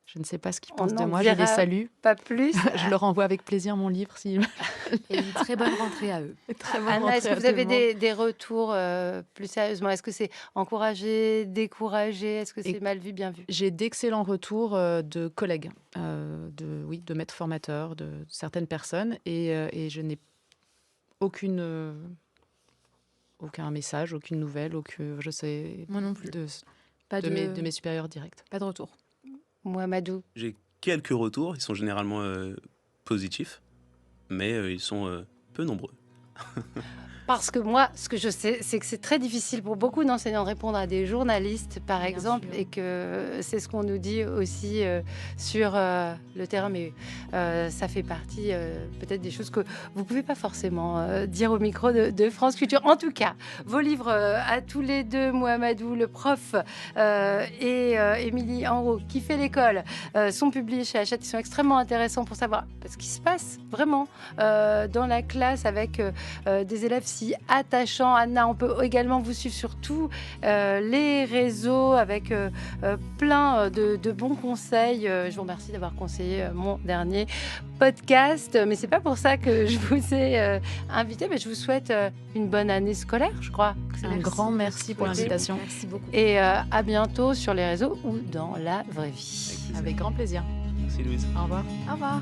Je ne sais pas ce qu'ils pensent de moi, je les salue. Pas plus. Je leur envoie avec plaisir mon livre. Et une très bonne rentrée à eux. Anna, est-ce que vous avez des retours plus sérieusement? Est-ce que c'est encouragé, découragé? Est-ce que c'est mal vu, bien vu? J'ai d'excellents retours de collègues, de maîtres formateurs, de certaines personnes. Et je n'ai aucun message, aucune nouvelle, je sais... Moi non plus. De mes supérieurs directs. Pas de retour. Mohamedou. J'ai quelques retours, ils sont généralement positifs, mais ils sont peu nombreux. Parce que moi, ce que je sais, c'est que c'est très difficile pour beaucoup d'enseignants de répondre à des journalistes, par exemple, et que c'est ce qu'on nous dit aussi sur le terrain. Mais ça fait partie peut-être des choses que vous ne pouvez pas forcément dire au micro de France Culture. En tout cas, vos livres à tous les deux, Mohamedou, le prof, et Émilie Henrault, qui fait l'école, sont publiés chez Hachette. Ils sont extrêmement intéressants pour savoir ce qui se passe vraiment dans la classe avec des élèves si attachants. Anna, on peut également vous suivre sur tous les réseaux avec plein de bons conseils. Je vous remercie d'avoir conseillé mon dernier podcast. Mais c'est pas pour ça que je vous ai invité, mais je vous souhaite une bonne année scolaire, je crois. Un grand merci pour l'invitation. Merci beaucoup. Et à bientôt sur les réseaux ou dans la vraie vie. Avec grand plaisir. Merci Louise. Au revoir. Au revoir.